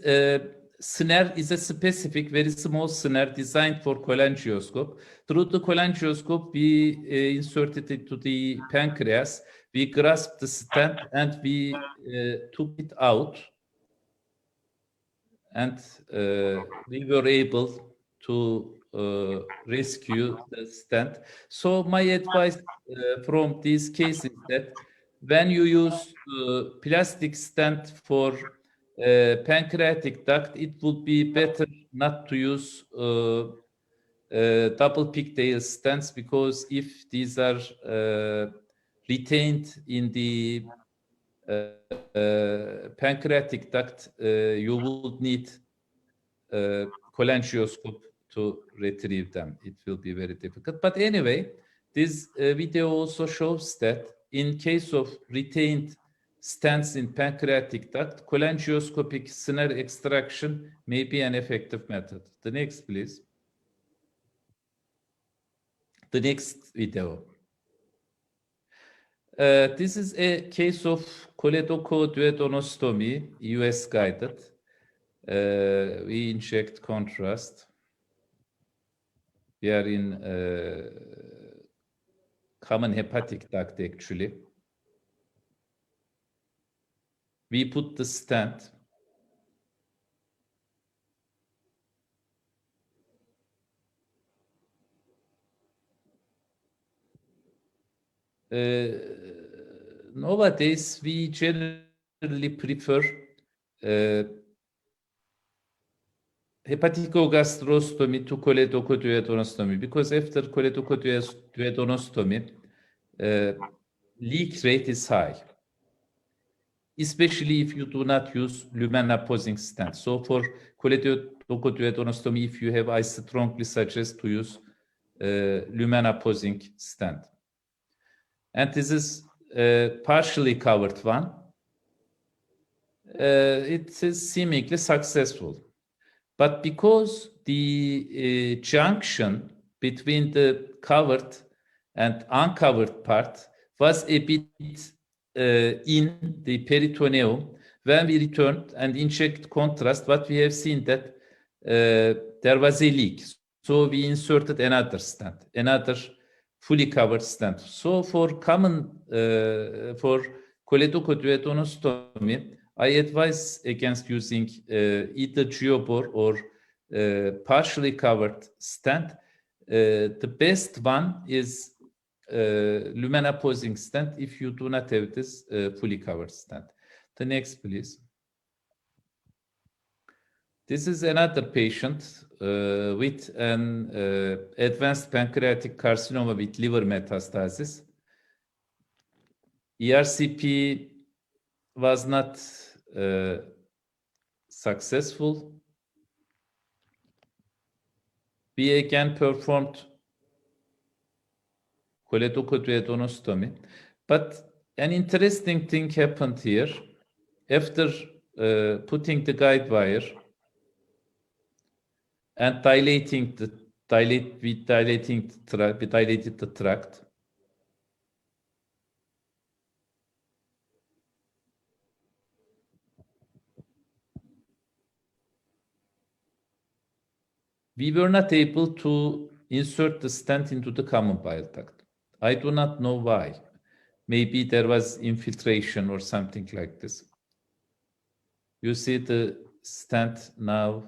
S5: snare is a specific, very small snare designed for cholangioscope. Through the cholangioscope, we inserted it to the pancreas. We grasped the stent and we took it out. And we were able to rescue the stent. So my advice from these cases that when you use plastic stent for pancreatic duct, it would be better not to use double pigtail stents, because if these are retained in the pancreatic duct, you would need cholangioscope to retrieve them. It will be very difficult. But anyway, this video also shows that in case of retained stents in pancreatic duct, cholangioscopic snare extraction may be an effective method. The next, please. The next video. This is a case of choledochoduodenostomy, US guided. We inject contrast. We are in common hepatic duct actually. We put the stent. Nowadays, we generally prefer hepaticogastrostomy to choledochoduodenostomy, because after choledochoduodenostomy, leak rate is high, especially if you do not use lumen opposing stent. So for choledochoduodenostomy, if you have, I strongly suggest to use lumen opposing stent. And this is partially covered one. It is seemingly successful. But because the junction between the covered and uncovered part was a bit in the peritoneum, when we returned and injected contrast, what we have seen that there was a leak. So we inserted another stent, another fully covered stent. So for common, for choledochoduodenostomy, I advise against using either geobor or partially covered stent. The best one is lumen opposing stent if you do not have this fully covered stent. The next, please. This is another patient with an advanced pancreatic carcinoma with liver metastasis. ERCP was not successful. We again performed choledochoduodenostomy, but an interesting thing happened here. After putting the guide wire and dilating the dilated the tract, we were not able to insert the stent into the common bile duct. I do not know why. Maybe there was infiltration or something like this. You see the stent now.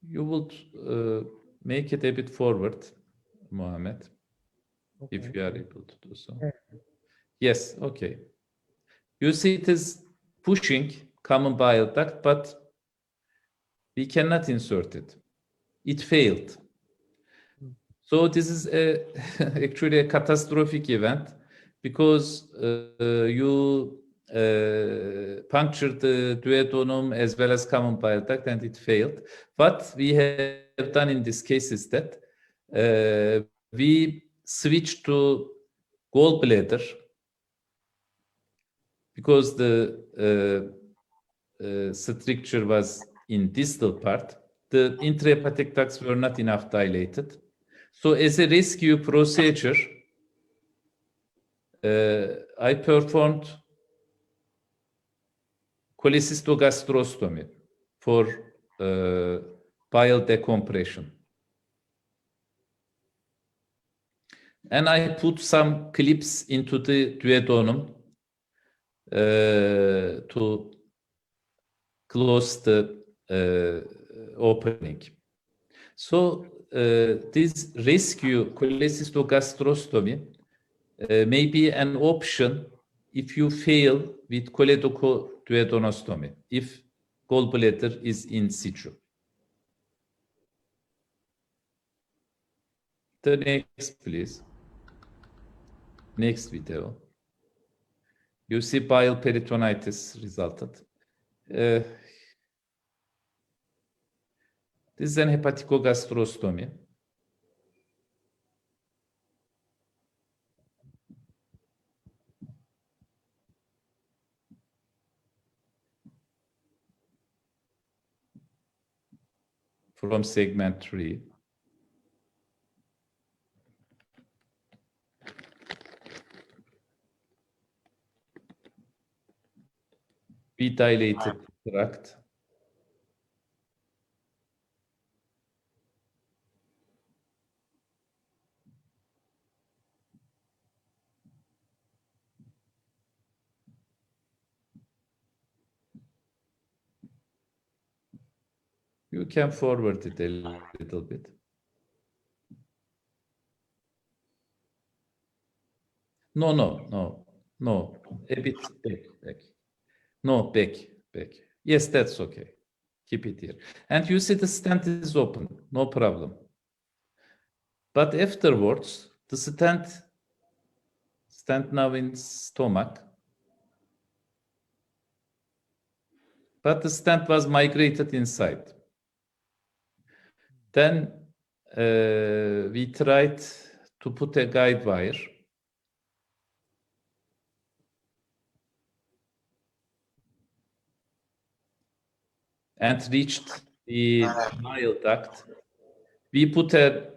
S5: You would make it a bit forward, Mohammed, okay, if you are able to do so. Yeah. Yes, okay. You see it is pushing common bile duct, but we cannot insert it. It failed. So this is actually a catastrophic event, because you punctured the duodenum as well as common bile duct and it failed. What we have done in this case is that we switched to gallbladder, because the stricture was in distal part. The intrahepatic ducts were not enough dilated. So as a rescue procedure, I performed cholecystogastrostomy for bile decompression. And I put some clips into the duodenum to close the opening. So this rescue cholecystogastrostomy may be an option if you fail with choledochoduodenostomy, if gallbladder is in situ. The next, please. Next video. You see bile peritonitis resulted. This is an hepaticogastrostomy. From segment 3. We dilated tract. You can forward it a little bit. No. A bit back. No, back. Yes, that's okay. Keep it here. And you see the stent is open, no problem. But afterwards, the stent now in stomach. But the stent was migrated inside. Then we tried to put a guide wire. And reached the bile duct. We put a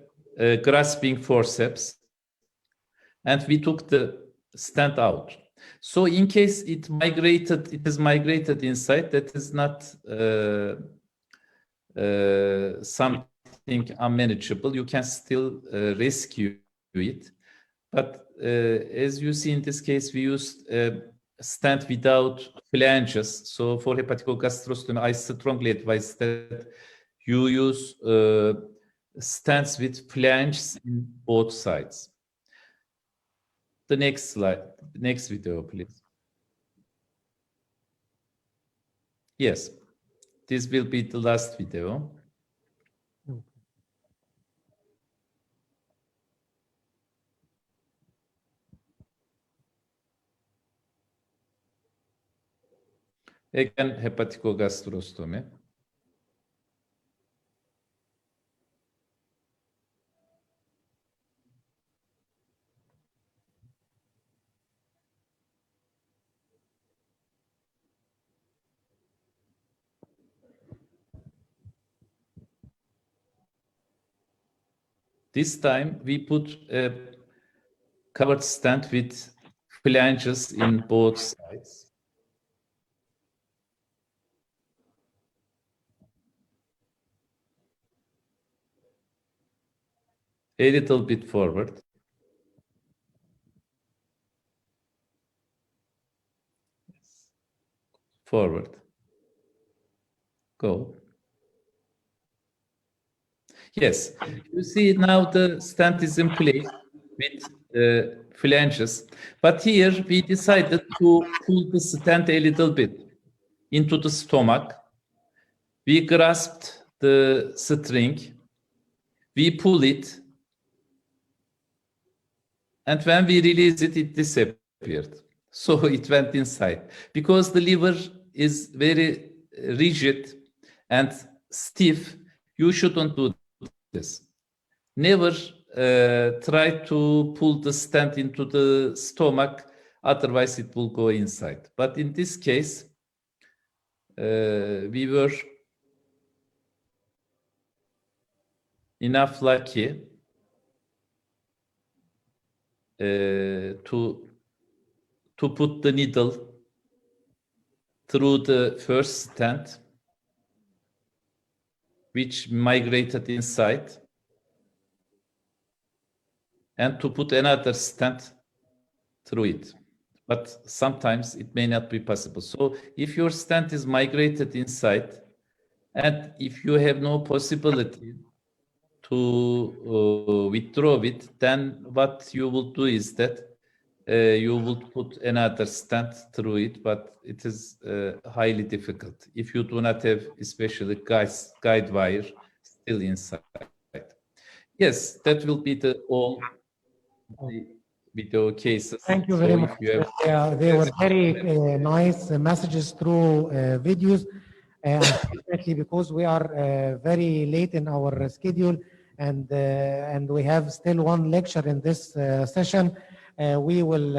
S5: grasping forceps and we took the stent out. So in case it is migrated inside, that is not something unmanageable. You can still rescue it. But as you see in this case, we used stent without flanges. So for hepaticogastrostomy, I strongly advise that you use stents with flanges in both sides. The next slide, next video, please. Yes, this will be the last video. Again, hepaticogastrostomy. This time we put a covered stent with flanges in both sides. A little bit forward. Forward. Go. Yes, you see now the stent is in place with flanges. But here we decided to pull the stent a little bit into the stomach. We grasped the string. We pull it. And when we release it, it disappeared. So it went inside. Because the liver is very rigid and stiff, you shouldn't do this. Never try to pull the stent into the stomach, otherwise it will go inside. But in this case, we were enough lucky to put the needle through the first stent, which migrated inside. and to put another stent through it. But sometimes it may not be possible. So if your stent is migrated inside, and if you have no possibility to withdraw it, then what you will do is that you will put another stent through it, but it is highly difficult if you do not have especially guide wire still inside. Yes, that will be all the video cases.
S3: Thank you very much. They were very nice messages through videos. Unfortunately, because we are very late in our schedule and we have still one lecture in this session, we will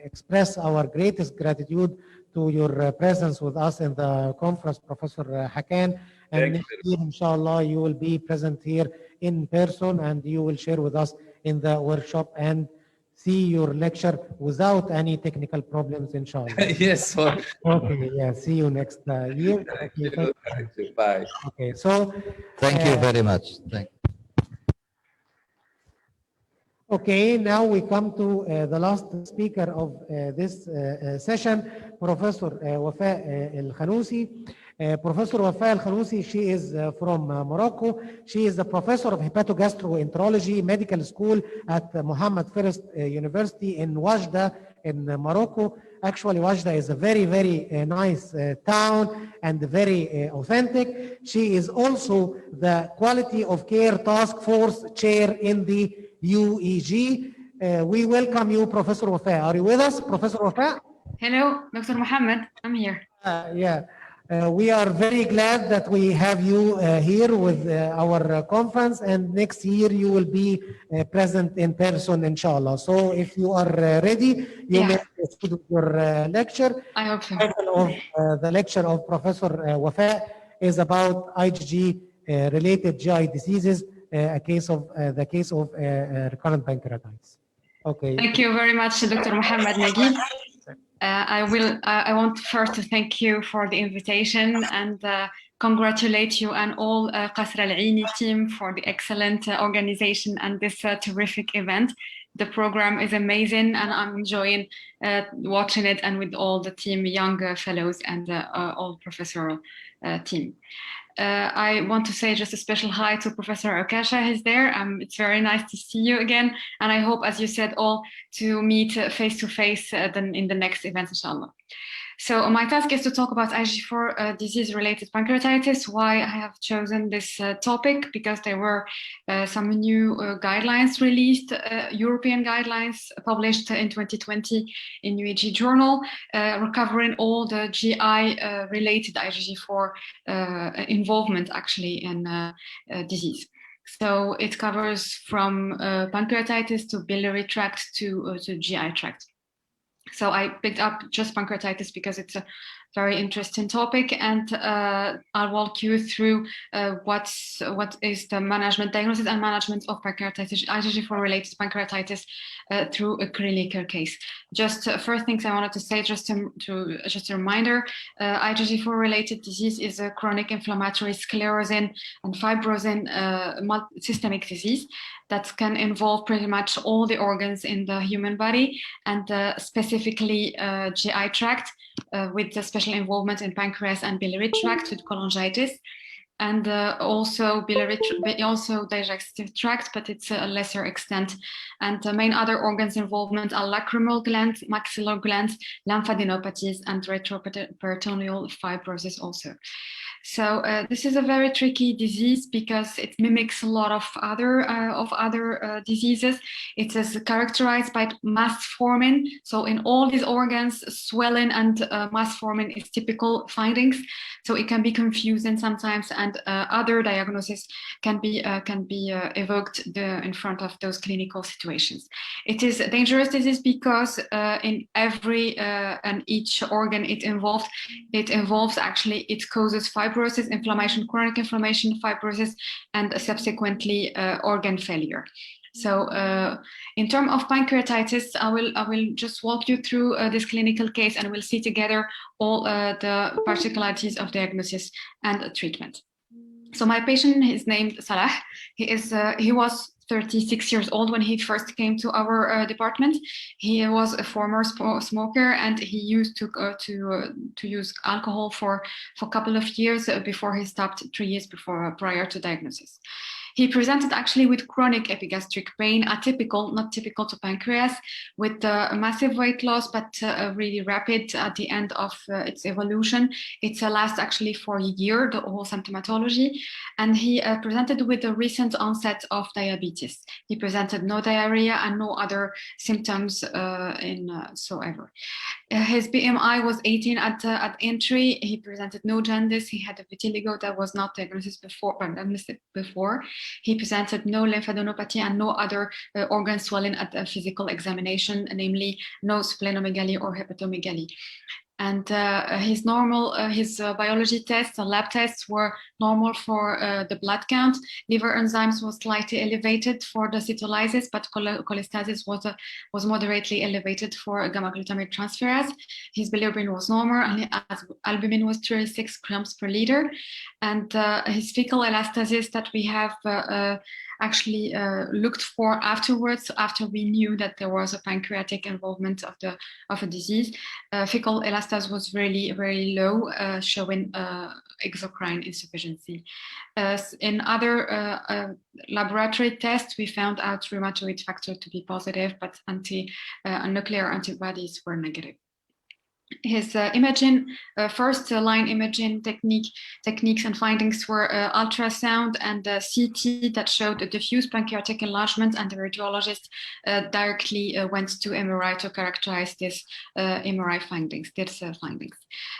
S3: express our greatest gratitude to your presence with us in the conference, Professor Hakan. And next year, inshallah, you will be present here in person and you will share with us in the workshop and see your lecture without any technical problems, inshallah.
S5: Yes, sir.
S3: Okay, yeah, see you next year. Okay,
S5: Thank you. Bye.
S3: Okay, so
S1: Thank you very much. Thank you.
S3: okay, now we come to the last speaker of this session, Professor Wafa Al-Khanousi. Professor Wafa Al-Khanousi, she is from Morocco. She is the professor of hepatogastroenterology medical school at Mohammed First University in Wajda in Morocco. Actually, Wajda is a very, very nice town and very authentic. She is also the Quality of Care Task Force chair in the UEG. We welcome you, Professor Wafa. Are you with us, Professor Wafa?
S7: Hello, Dr. Mohammed. I'm here.
S3: We are very glad that we have you here with our conference, and next year you will be present in person, inshallah. So if you are ready, you may proceed with your lecture.
S7: I hope so.
S3: The title of the lecture of Professor Wafa is about IgG related GI diseases, the case of recurrent pancreatitis. Okay.
S7: Thank you very much, Dr. Mohammed Naguib. I want first to thank you for the invitation and congratulate you and all Qasr Al-Aini team for the excellent organization and this terrific event. The program is amazing and I'm enjoying watching it, and with all the team, young fellows and all professorial team. I want to say just a special hi to Professor Okasha. He's there. It's very nice to see you again. And I hope, as you said, all to meet face to face in the next event, inshallah. So my task is to talk about IgG4 disease-related pancreatitis. Why I have chosen this topic? Because there were some new guidelines released, European guidelines published in 2020 in UEG journal, recovering all the GI-related IgG4 involvement actually in disease. So it covers from pancreatitis to biliary tract to GI tract. So I picked up just pancreatitis because it's a very interesting topic, and I'll walk you through what is the management, diagnosis and management of pancreatitis, IgG4 related pancreatitis through a clinical case. Just first things I wanted to say, just a reminder, IgG4 related disease is a chronic inflammatory sclerosing and fibrosing systemic disease that can involve pretty much all the organs in the human body, and specifically GI tract, with the special involvement in pancreas and biliary tract with cholangitis, and also digestive tract, but it's a lesser extent. And the main other organs involvement are lacrimal glands, maxillary glands, lymphadenopathies, and retroperitoneal fibrosis also. So this is a very tricky disease because it mimics a lot of other diseases. It is characterized by mass forming. So in all these organs, swelling and mass forming is typical findings. So it can be confusing sometimes, and other diagnoses can be evoked in front of those clinical situations. It is a dangerous disease because in every and each organ it involves actually, it causes fibrosis, inflammation, chronic inflammation, fibrosis, and subsequently organ failure. So in terms of pancreatitis, I will just walk you through this clinical case, and we'll see together all the particularities of diagnosis and treatment. So my patient is named Salah. He was 36 years old when he first came to our department. He was a former smoker, and he used to use alcohol for a couple of years before he stopped 3 years prior to diagnosis. He presented actually with chronic epigastric pain, atypical, not typical to pancreas, with a massive weight loss, but really rapid at the end of its evolution. It lasts actually for a year, the whole symptomatology. And he presented with a recent onset of diabetes. He presented no diarrhea and no other symptoms whatsoever. His BMI was 18 at entry. He presented no jaundice. He had a vitiligo that was not diagnosed before. He presented no lymphadenopathy and no other organ swelling at a physical examination, namely no splenomegaly or hepatomegaly. And his biology tests, lab tests were normal for the blood count. Liver enzymes was slightly elevated for the cytolysis, but cholestasis was moderately elevated for gamma glutamate transferase. His bilirubin was normal, and albumin was 36 grams per liter. And his fecal elastasis that we have actually looked for afterwards, after we knew that there was a pancreatic involvement of a disease. Fecal elastase was really very low, showing exocrine insufficiency. In other laboratory tests, we found out rheumatoid factor to be positive, but nuclear antibodies were negative. His imaging, first line imaging techniques and findings were ultrasound and CT that showed a diffuse pancreatic enlargement, and the radiologist directly went to MRI to characterize this MRI findings.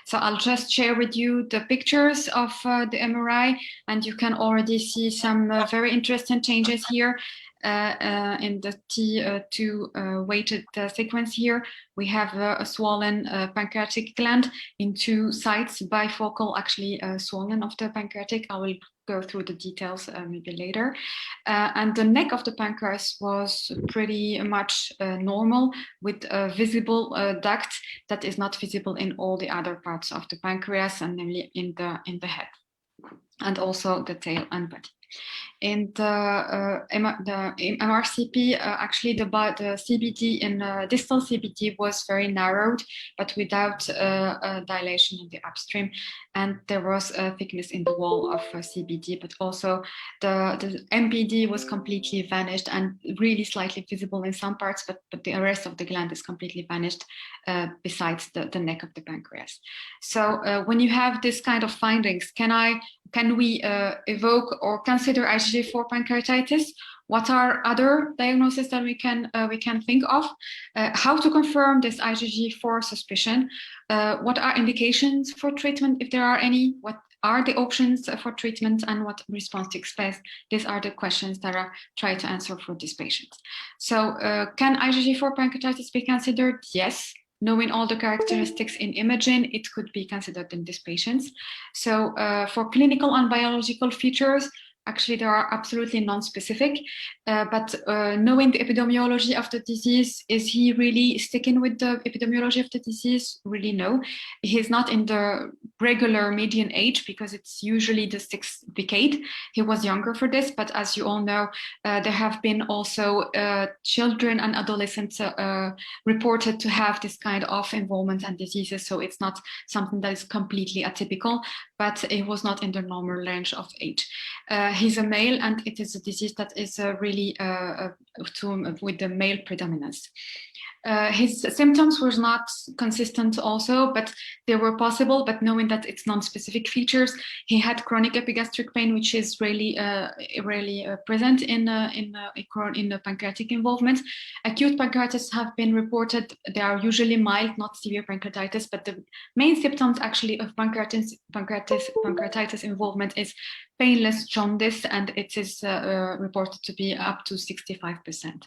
S7: So I'll just share with you the pictures of the MRI, and you can already see some very interesting changes here. In the T2 weighted sequence here, we have a swollen pancreatic gland in two sites, bifocal actually swollen of the pancreatic. I will go through the details maybe later. And the neck of the pancreas was pretty much normal, with a visible duct that is not visible in all the other parts of the pancreas, and namely in the head, and also the tail and body. In the MRCP, actually the CBD in distal CBD was very narrowed, but without dilation in the upstream, and there was a thickness in the wall of CBD, but also the MPD was completely vanished and really slightly visible in some parts, but the rest of the gland is completely vanished besides the neck of the pancreas. So when you have this kind of findings, can we evoke or consider IgG4 pancreatitis? What are other diagnoses that we can think of? How to confirm this IgG4 suspicion? What are indications for treatment, if there are any? What are the options for treatment, and what response to expect? These are the questions that I try to answer for these patients. So can IgG4 pancreatitis be considered? Yes. Knowing all the characteristics in imaging, it could be considered in these patients. So for clinical and biological features, actually, they are absolutely non-specific, but knowing the epidemiology of the disease, is he really sticking with the epidemiology of the disease? Really no. He's not in the regular median age, because it's usually the 6th decade. He was younger for this, but as you all know, there have been also children and adolescents reported to have this kind of involvement and diseases, so it's not something that is completely atypical, but it was not in the normal range of age. He's a male, and it is a disease that is really with the male predominance. His symptoms were not consistent also, but they were possible, but knowing that it's non-specific features. He had chronic epigastric pain, which is really present in the pancreatic involvement. Acute pancreatitis have been reported. They are usually mild, not severe pancreatitis, but the main symptoms actually of pancreatitis involvement is painless jaundice, and it is reported to be up to 65%.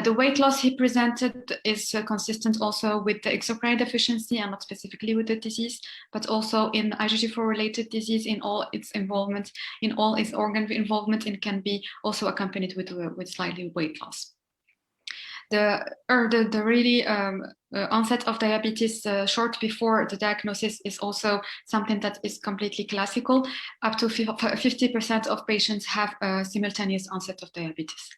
S7: The weight loss he presented is consistent also with the exocrine deficiency, and not specifically with the disease, but also in IgG4 related disease in all its involvement, in all its organ involvement, and can be also accompanied with slightly weight loss. The really onset of diabetes short before the diagnosis is also something that is completely classical. Up to 50% of patients have a simultaneous onset of diabetes.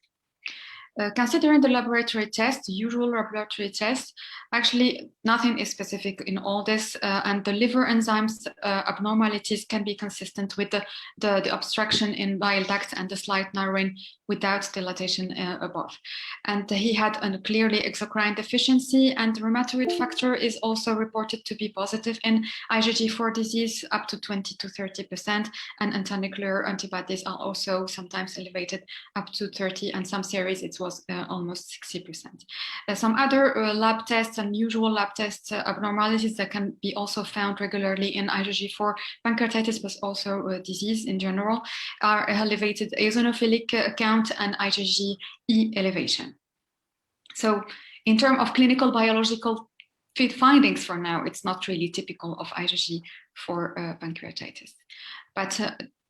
S7: Considering the laboratory test, usual laboratory test, actually nothing is specific in all this, and the liver enzymes abnormalities can be consistent with the obstruction in bile duct and the slight narrowing without dilatation above. And he had a clearly exocrine deficiency, and rheumatoid factor is also reported to be positive in IgG4 disease, up to 20 to 30%, and antinuclear antibodies are also sometimes elevated up to 30, and some series it was almost 60%. Some other lab tests and usual lab test abnormalities that can be also found regularly in IgG4 pancreatitis, but also disease in general, are elevated eosinophilic count and IgG-E elevation. So in terms of clinical biological findings for now, it's not really typical of IgG4 pancreatitis. But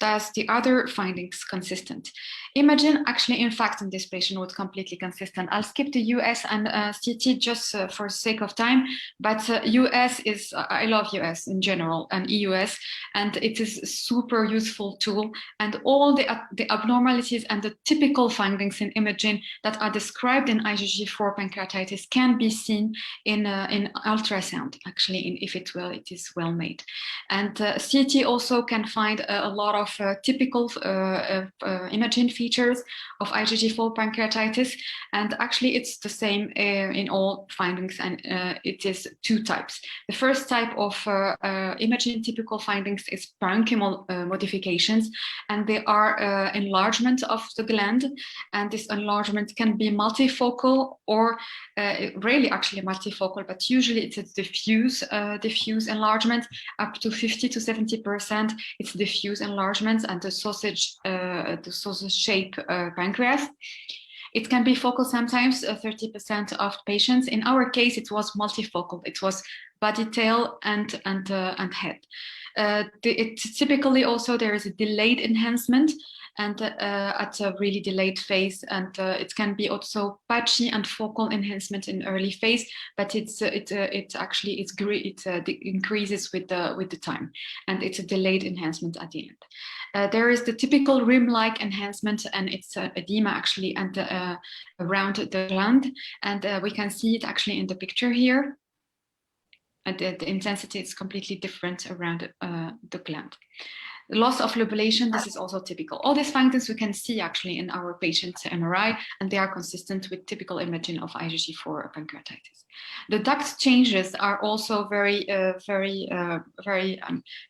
S7: does the other findings consistent? Imaging actually, in fact, in this patient was completely consistent. I'll skip the US and CT just for sake of time, but US is, I love US in general and EUS, and it is a super useful tool. And all the abnormalities and the typical findings in imaging that are described in IgG4 pancreatitis can be seen in ultrasound, actually, if it is well made. And CT also can find a lot of typical imaging features of IgG4 pancreatitis, and actually it's the same in all findings, and it is two types. The first type of imaging typical findings is parenchymal modifications, and they are enlargement of the gland, and this enlargement can be multifocal or rarely actually multifocal, but usually it's a diffuse enlargement. Up to 50 to 70% it's diffuse enlargement, and the sausage shape pancreas. It can be focal sometimes, 30% of patients. In our case, it was multifocal. It was body, tail, and head. Typically also there is a delayed enhancement, and at a really delayed phase, and it can be also patchy and focal enhancement in early phase, but it increases with the time, and it's a delayed enhancement at the end. There is the typical rim-like enhancement, and it's edema actually, and around the gland, and we can see it actually in the picture here. And the intensity is completely different around the gland. The loss of lobulation, this is also typical. All these findings we can see actually in our patient's MRI, and they are consistent with typical imaging of IgG4 pancreatitis. The duct changes are also very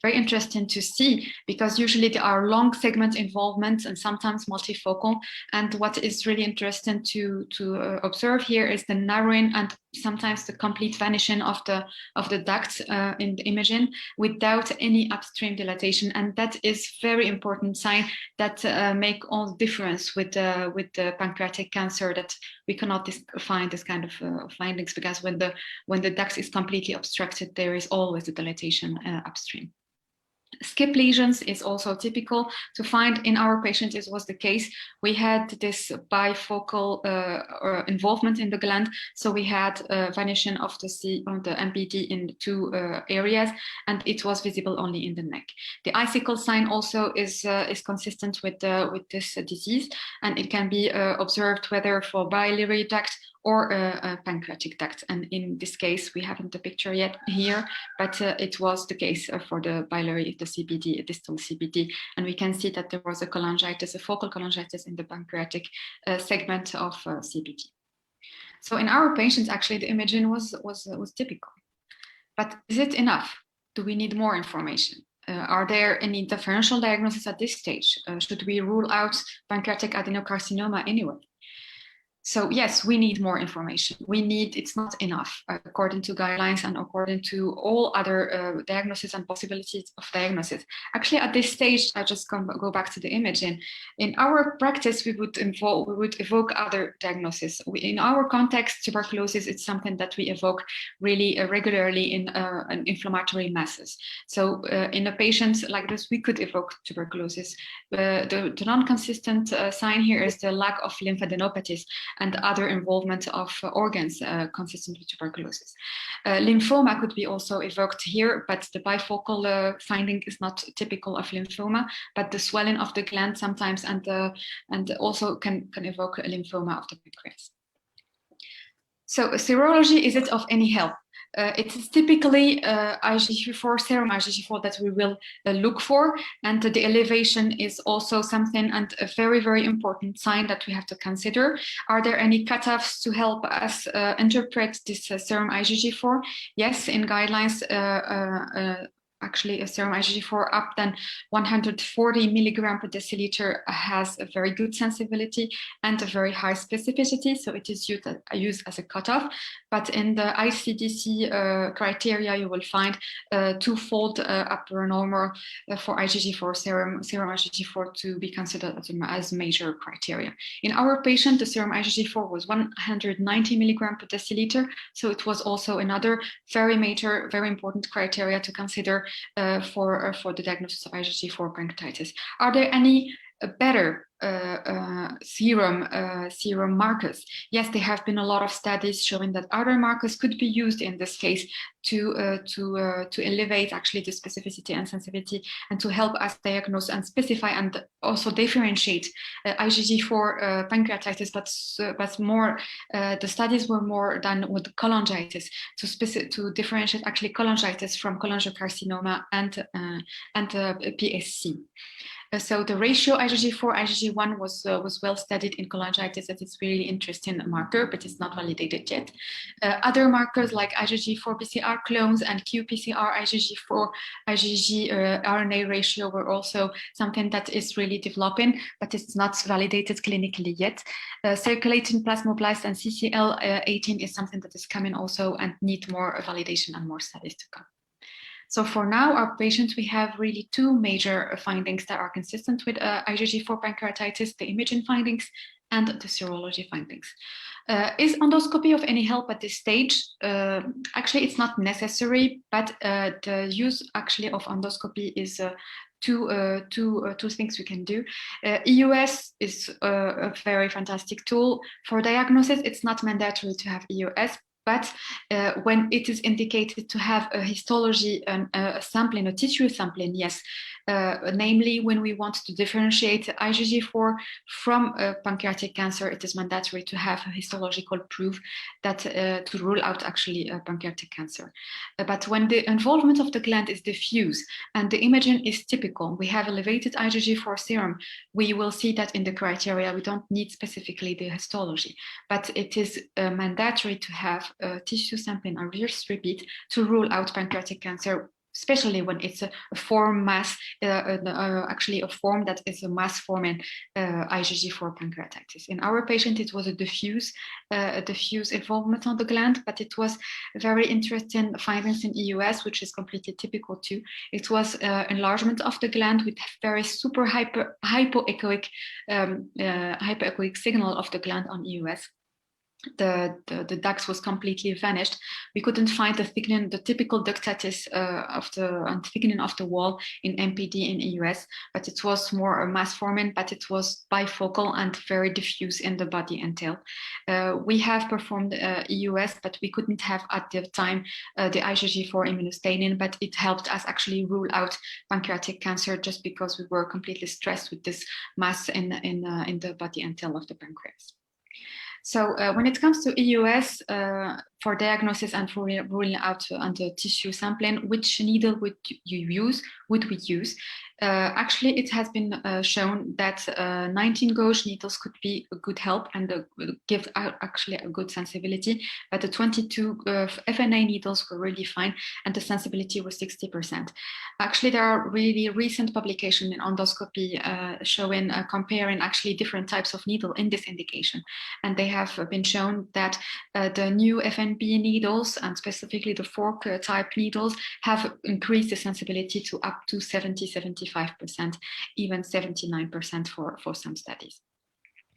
S7: interesting to see, because usually there are long segment involvement and sometimes multifocal. And what is really interesting to observe here is the narrowing and sometimes the complete vanishing of the ducts in the imaging without any upstream dilatation, and that is very important sign that make all the difference with the pancreatic cancer, that we cannot find this kind of findings, because when the duct is completely obstructed, there is always a dilatation upstream. Skip lesions is also typical to find in our patient. It was the case. We had this bifocal involvement in the gland, so we had vanishing of the MBD in two areas, and it was visible only in the neck. The icicle sign also is consistent with this disease, and it can be observed whether for biliary duct or a pancreatic duct. And in this case, we haven't the picture yet here, but it was the case for the biliary, the CBD, distal CBD. And we can see that there was a cholangitis, a focal cholangitis in the pancreatic segment of CBD. So in our patients, actually, the imaging was typical. But is it enough? Do we need more information? Are there any differential diagnoses at this stage? Should we rule out pancreatic adenocarcinoma anyway? So yes, we need more information. It's not enough according to guidelines and according to all other diagnoses and possibilities of diagnosis. Actually, at this stage, I just go back to the imaging. In our practice, we would evoke other diagnoses. In our context, tuberculosis is something that we evoke really regularly in inflammatory masses. So in a patient like this, we could evoke tuberculosis. The non-consistent sign here is the lack of lymphadenopathies. and other involvement of organs consistent with tuberculosis. Lymphoma could be also evoked here, but the bifocal finding is not typical of lymphoma, but the swelling of the gland sometimes and also can evoke a lymphoma of the pancreas. So serology, is it of any help? It is typically IgG4, serum IgG4 that we will look for, and the elevation is also something and a very, very important sign that we have to consider. Are there any cutoffs to help us interpret this serum IgG4? Yes, in guidelines, actually a serum IgG4 up than 140 milligram per deciliter has a very good sensibility and a very high specificity, so it is used as a cutoff. But in the ICDC criteria, you will find twofold upper normal for IgG4 serum IgG4 to be considered as major criteria. In our patient, the serum IgG4 was 190 milligram per deciliter, so it was also another very major, very important criteria to consider for the diagnosis of IgG4 pancreatitis. Are there any better serum markers? Yes, there have been a lot of studies showing that other markers could be used in this case to elevate actually the specificity and sensitivity and to help us diagnose and specify and also differentiate IgG4 pancreatitis, but more the studies were more done with cholangitis to differentiate actually cholangitis from cholangiocarcinoma and PSC. So the ratio IgG4, IgG1 was well studied in cholangitis. That is really interesting marker, but it's not validated yet. Other markers like IgG4 PCR clones and qPCR IgG4 IgG RNA ratio were also something that is really developing, but it's not validated clinically yet. Circulating plasmoblast and CCL18 is something that is coming also and need more validation and more studies to come. So for now, our patients, we have really two major findings that are consistent with IgG4 pancreatitis, the imaging findings and the serology findings. Is endoscopy of any help at this stage? Actually, it's not necessary, but the use actually of endoscopy is two things we can do. EUS is a very fantastic tool. For diagnosis, it's not mandatory to have EUS, but when it is indicated to have a histology and a sampling, a tissue sampling, yes, namely when we want to differentiate IgG4 from pancreatic cancer, it is mandatory to have a histological proof that to rule out actually pancreatic cancer. But when the involvement of the gland is diffuse and the imaging is typical, we have elevated IgG4 serum, we will see that in the criteria, we don't need specifically the histology, but it is mandatory to have tissue sampling, I just repeat, to rule out pancreatic cancer, especially when it's a form mass, actually a form that is a mass forming IgG4 pancreatitis. In our patient, it was a diffuse involvement on the gland, but it was very interesting findings in EUS, which is completely typical too. It was enlargement of the gland with very super hypoechoic signal of the gland on EUS. The ducts was completely vanished. We couldn't find the thickening, the typical ductatis and thickening of the wall in MPD in EUS, but it was more a mass forming, but it was bifocal and very diffuse in the body and tail. We have performed EUS, but we couldn't have at the time the IgG4 immunostaining, but it helped us actually rule out pancreatic cancer just because we were completely stressed with this mass in the body and tail of the pancreas. So when it comes to EUS, for diagnosis and for ruling out under tissue sampling, which needle would we use? Actually, it has been shown that 19 gauge needles could be a good help and give actually a good sensibility, but the 22 FNA needles were really fine and the sensibility was 60%. Actually, there are really recent publications in endoscopy showing, comparing actually different types of needle in this indication. And they have been shown that the new FNB needles and specifically the fork type needles have increased the sensibility to up to 70-75%, even 79% for some studies.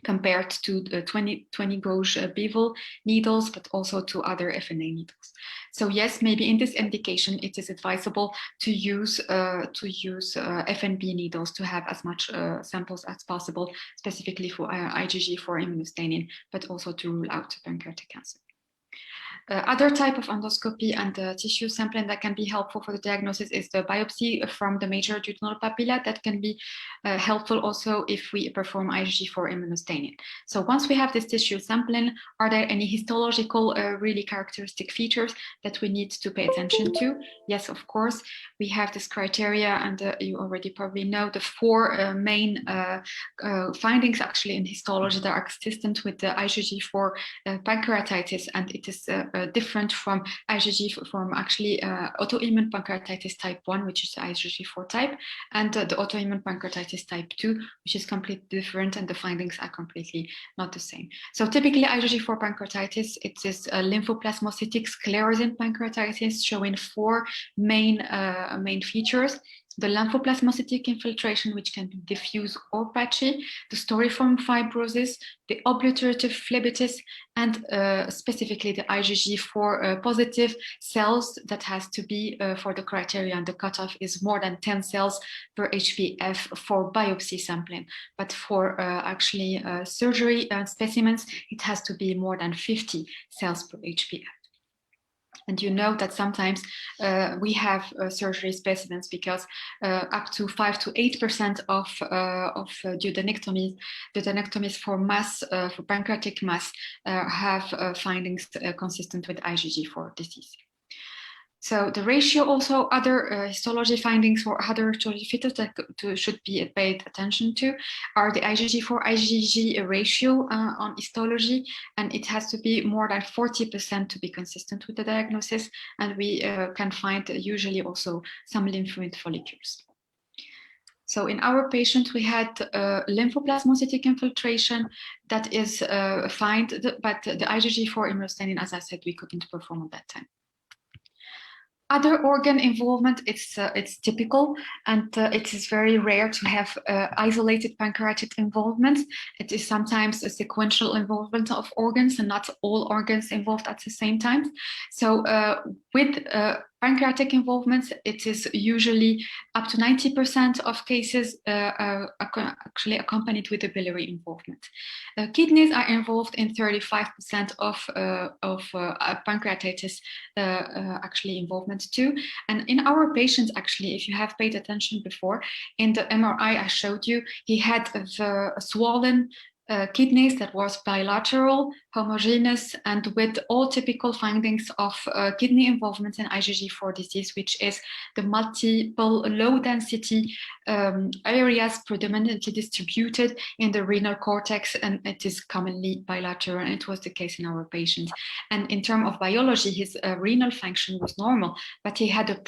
S7: compared to the 20 gauge bevel needles, but also to other FNA needles. So yes, maybe in this indication, it is advisable to use FNB needles to have as much samples as possible, specifically for IgG for immunostaining, but also to rule out pancreatic cancer. Other type of endoscopy and tissue sampling that can be helpful for the diagnosis is the biopsy from the major duodenal papilla. That can be helpful also if we perform IgG for immunostaining. So once we have this tissue sampling, are there any histological really characteristic features that we need to pay attention to? Yes, of course. We have this criteria, and you already probably know the 4 main findings actually in histology that are consistent with the IgG for pancreatitis, and it is different from IgG from actually autoimmune pancreatitis type 1, which is the IgG4 type, and the autoimmune pancreatitis type 2, which is completely different, and the findings are completely not the same. So typically IgG4 pancreatitis, it is a lymphoplasmocytic sclerosing pancreatitis showing 4 main features. The lymphoplasmocytic infiltration, which can be diffuse or patchy, the storiform fibrosis, the obliterative phlebitis, and specifically the IgG4 positive cells that has to be for the criteria, and the cutoff is more than 10 cells per HPF for biopsy sampling. But for actually surgery specimens, it has to be more than 50 cells per HPF. And you know that sometimes we have surgery specimens because up to 5 to 8% of duodenectomies for mass, for pancreatic mass, have findings consistent with IgG4 disease. So the ratio, also other histology findings or other histology features that should be paid attention to are the IgG4 IgG ratio on histology, and it has to be more than 40% to be consistent with the diagnosis, and we can find usually also some lymphoid follicles. So in our patient, we had lymphoplasmocytic infiltration that is fine, but the IgG4 immunostaining, as I said, we couldn't perform at that time. Other organ involvement, it's typical, and it is very rare to have isolated pancreatic involvement. It is sometimes a sequential involvement of organs and not all organs involved at the same time. So with pancreatic involvement, it is usually up to 90% of cases actually accompanied with a biliary involvement. Kidneys are involved in 35% of pancreatitis actually involvement too. And in our patients, actually, if you have paid attention before, in the MRI I showed you, he had the swollen kidneys that was bilateral, homogeneous, and with all typical findings of kidney involvement in IgG4 disease, which is the multiple low density areas predominantly distributed in the renal cortex, and it is commonly bilateral, and it was the case in our patient. And in terms of biology, his renal function was normal, but he had a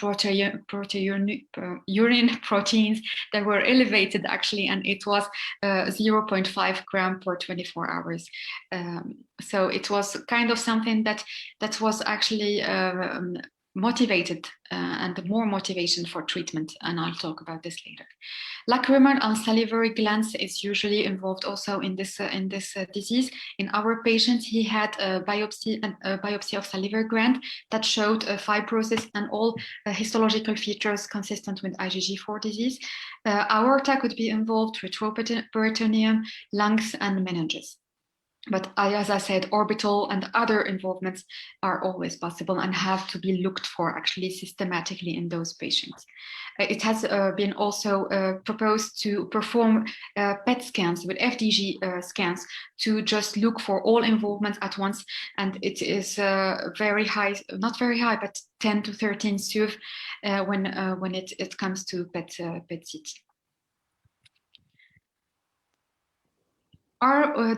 S7: urine proteins that were elevated actually, and it was 0.5 gram per 24 hours. So it was kind of something that was actually motivated and more motivation for treatment, and I'll talk about this later. Lacrimal and salivary glands is usually involved also in this disease. In our patient, he had a biopsy of salivary gland that showed fibrosis and all histological features consistent with IgG4 disease. Aorta could be involved, retroperitoneum, lungs, and meninges. But as I said, orbital and other involvements are always possible and have to be looked for actually systematically in those patients. It has been also proposed to perform PET scans with FDG scans to just look for all involvements at once. And it is very high, not very high, but 10 to 13 SUV when it comes to PET CT.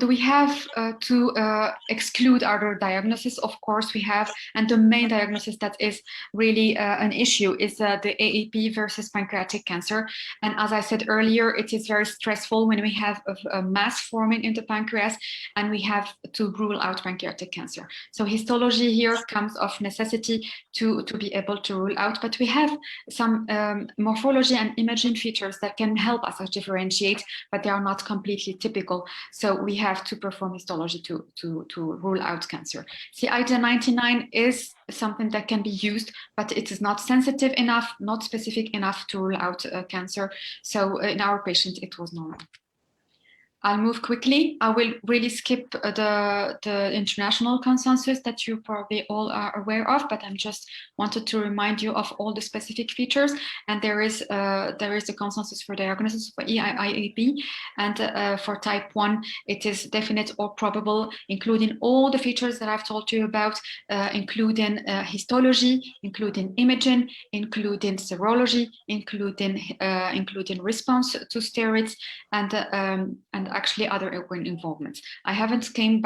S7: Do we have to exclude other diagnosis? Of course we have, and the main diagnosis that is really an issue is the AAP versus pancreatic cancer. And as I said earlier, it is very stressful when we have a mass forming in the pancreas and we have to rule out pancreatic cancer. So histology here comes of necessity to be able to rule out, but we have some morphology and imaging features that can help us differentiate, but they are not completely typical. So we have to perform histology to rule out cancer. CID99 is something that can be used, but it is not sensitive enough, not specific enough to rule out cancer. So in our patient, it was normal. I'll move quickly. I will really skip the international consensus that you probably all are aware of, but I'm just wanted to remind you of all the specific features. And there is a consensus for diagnosis for EIAP, and for type 1, it is definite or probable, including all the features that I've told you about, including histology, including imaging, including serology, including response to steroids, and actually other organ involvements. I haven't came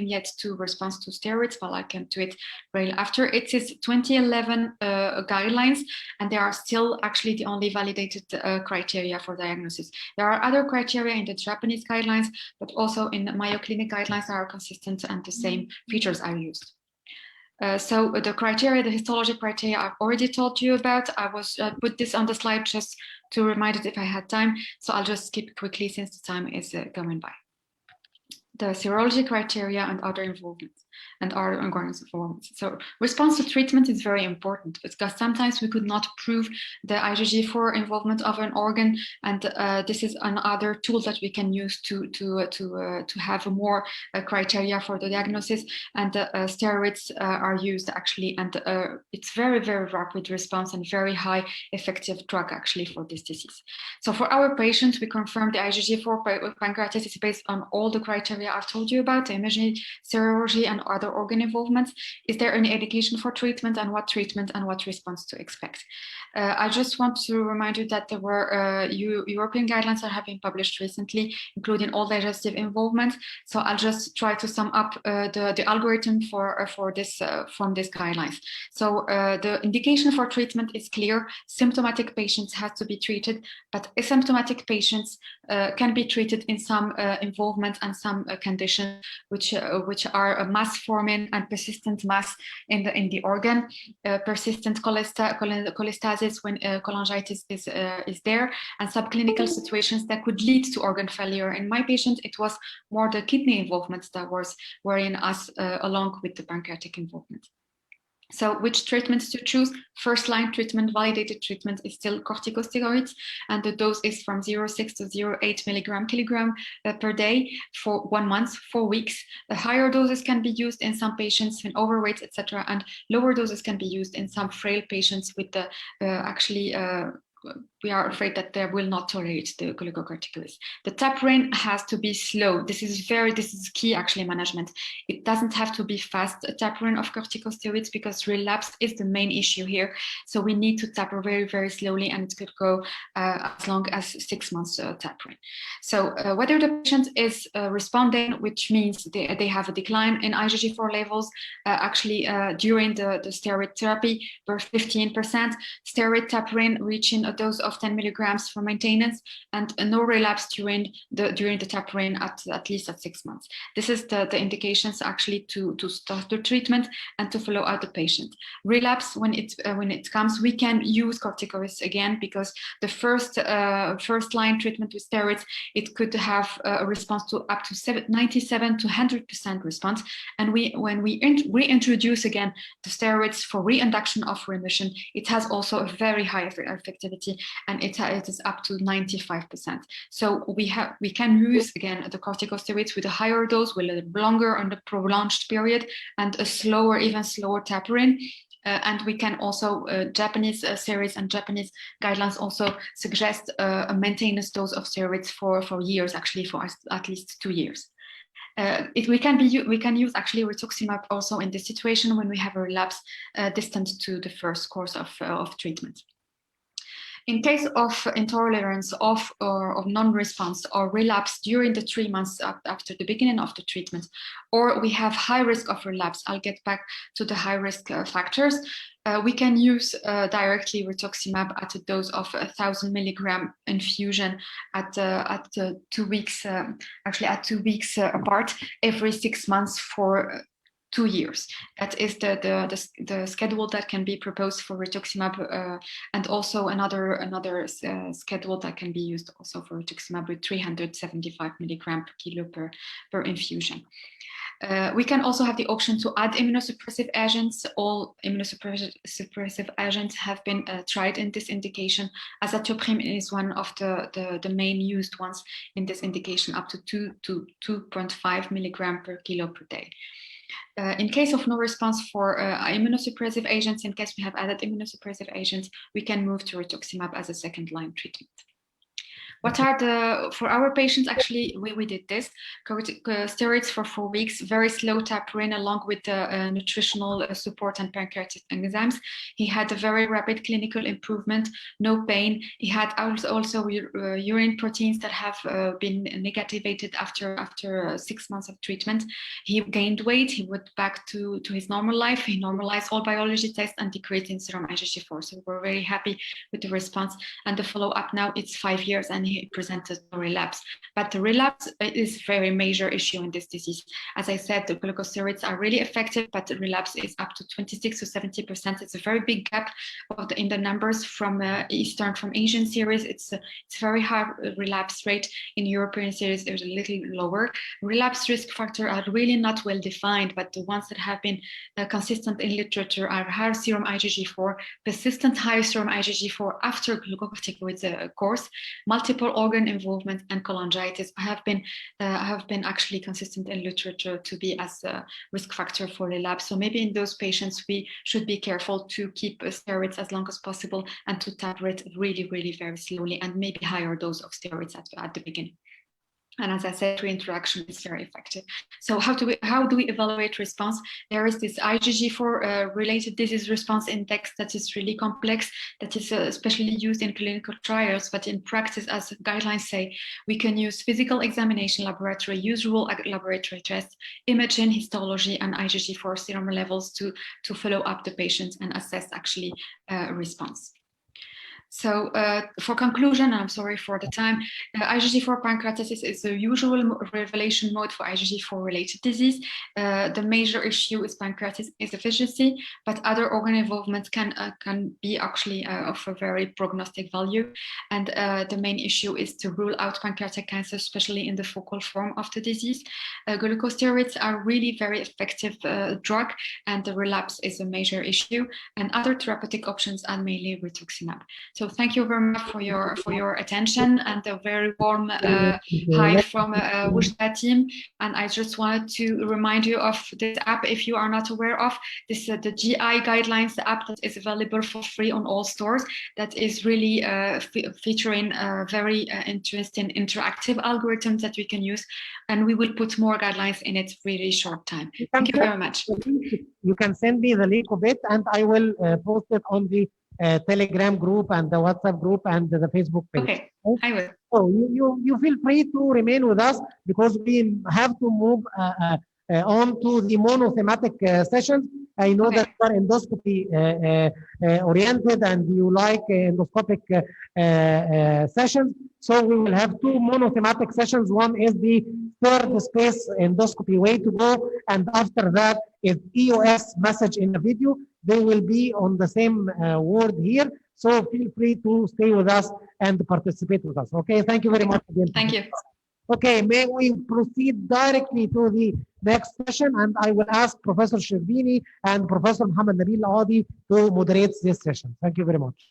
S7: yet to response to steroids, but I can do it right after. It is 2011 guidelines, and they are still actually the only validated criteria for diagnosis. There are other criteria in the Japanese guidelines, but also in the Mayo Clinic guidelines that are consistent and the same features are used. So the criteria, the histology criteria, I've already told you about. I was put this on the slide just to remind it if I had time. So I'll just skip quickly since the time is going by. The serology criteria and other involvements and other organ involvements. So response to treatment is very important because sometimes we could not prove the IgG4 involvement of an organ, and this is another tool that we can use to have more criteria for the diagnosis. And steroids are used actually, and it's very, very rapid response and very high effective drug actually for this disease. So for our patients, we confirm the IgG4 pancreatitis based on all the criteria I've told you about, the imaging, serology, and other organ involvements. Is there any indication for treatment, and what treatment and what response to expect? I just want to remind you that there were European guidelines that have been published recently, including all digestive involvement. So I'll just try to sum up the algorithm for this from these guidelines. So the indication for treatment is clear. Symptomatic patients have to be treated, but asymptomatic patients can be treated in some involvement and some conditions which are a mass forming and persistent mass in the organ, persistent cholestasis when cholangitis is there, and subclinical situations that could lead to organ failure. In my patient, it was more the kidney involvement that was worrying us along with the pancreatic involvement. So which treatments to choose? First line treatment, validated treatment is still corticosteroids, and the dose is from 0.6 to 0.8 milligram/kilogram per day for 1 month, 4 weeks. The higher doses can be used in some patients with overweight, etc., and lower doses can be used in some frail patients with the we are afraid that they will not tolerate the glucocorticoids. The tapering has to be slow. This is key actually management. It doesn't have to be fast tapering of corticosteroids because relapse is the main issue here. So we need to taper very, very slowly, and it could go as long as 6 months tapering. So whether the patient is responding, which means they have a decline in IgG4 levels, actually during the steroid therapy, were 15%, steroid tapering reaching a dose of 10 milligrams for maintenance, and no relapse during the tapering at least at 6 months. This is the indications actually to start the treatment and to follow out the patient. Relapse, when it comes, we can use corticosteroids again, because the first line treatment with steroids, it could have a response to up to 97 to 100% response. And when we reintroduce again the steroids for reinduction of remission, it has also a very high effectivity, and it is up to 95%. So we can use again the corticosteroids with a higher dose, with a longer and a prolonged period, and a slower, even slower tapering. And we can also, Japanese series and Japanese guidelines also suggest a maintenance dose of steroids for years, actually for at least 2 years. We can use actually rituximab also in this situation when we have a relapse distant to the first course of treatment. In case of intolerance of non-response or relapse during the 3 months after the beginning of the treatment, or we have high risk of relapse, I'll get back to the high risk factors. We can use directly rituximab at a dose of 1,000 milligram infusion at 2 weeks, actually at 2 weeks apart, every 6 months for 2 years. That is the schedule that can be proposed for rituximab, and also another schedule that can be used also for rituximab with 375 milligram per kilo per infusion. We can also have the option to add immunosuppressive agents. All immunosuppressive agents have been tried in this indication. Azathioprine is one of the main used ones in this indication, up to 2 to 2.5 milligram per kilo per day. In case of no response for immunosuppressive agents, in case we have added immunosuppressive agents, we can move to rituximab as a second-line treatment. What are for our patients, actually, we did this, steroids for 4 weeks, very slow tapering along with the nutritional support and pancreatic enzymes. He had a very rapid clinical improvement, no pain. He had also urine proteins that have been negativated after 6 months of treatment. He gained weight, he went back to his normal life, he normalized all biology tests and decreased in serum IgG4. So we're very happy with the response, and the follow-up now, it's 5 years, and he presented a relapse. But the relapse is a very major issue in this disease. As I said, the glucosteroids are really effective, but the relapse is up to 26 to 70%. It's a very big gap in the numbers from from Asian series. It's very high relapse rate. In European series, it's a little lower. Relapse risk factors are really not well defined, but the ones that have been consistent in literature are higher serum IgG4, persistent high serum IgG4 after glucocorticoid course, multiple organ involvement, and cholangitis have been actually consistent in literature to be as a risk factor for relapse. So maybe in those patients, we should be careful to keep steroids as long as possible and to taper really, really very slowly, and maybe higher dose of steroids at the beginning. And as I said, reintroduction is very effective. So how do we evaluate response? There is this IgG4 related disease response index that is really complex, that is especially used in clinical trials, but in practice, as guidelines say, we can use physical examination laboratory, usual laboratory tests, imaging, histology, and IgG4 serum levels to follow up the patients and assess actually response. So for conclusion, I'm sorry for the time, IgG4 pancreatitis is the usual revelation mode for IgG4 related disease. The major issue is pancreatitis deficiency, but other organ involvement can be actually of a very prognostic value. And the main issue is to rule out pancreatic cancer, especially in the focal form of the disease. Glucosteroids are really very effective drug, and the relapse is a major issue. And other therapeutic options are mainly rituximab. So thank you very much for your attention and a very warm hi from Wushta team. And I just wanted to remind you of this app if you are not aware of. This the GI guidelines, the app that is available for free on all stores. That is really featuring very interesting interactive algorithms that we can use, and we will put more guidelines in it really short time. Thank you very much.
S3: You can send me the link of it, and I will post it on the Telegram group and the WhatsApp group and the Facebook page.
S7: Okay, I will.
S3: So you feel free to remain with us, because we have to move on to the monothematic sessions. I know that you are endoscopy oriented and you like endoscopic sessions. So we will have two monothematic sessions. One is the third space endoscopy way to go. And after that is EOS message in the video. They will be on the same word here. So feel free to stay with us and participate with us. Okay, thank you very much again.
S7: Thank you.
S3: Okay, may we proceed directly to the next session, and I will ask Professor Sherbini and Professor Mohammed Nabil Aadi to moderate this session. Thank you very much.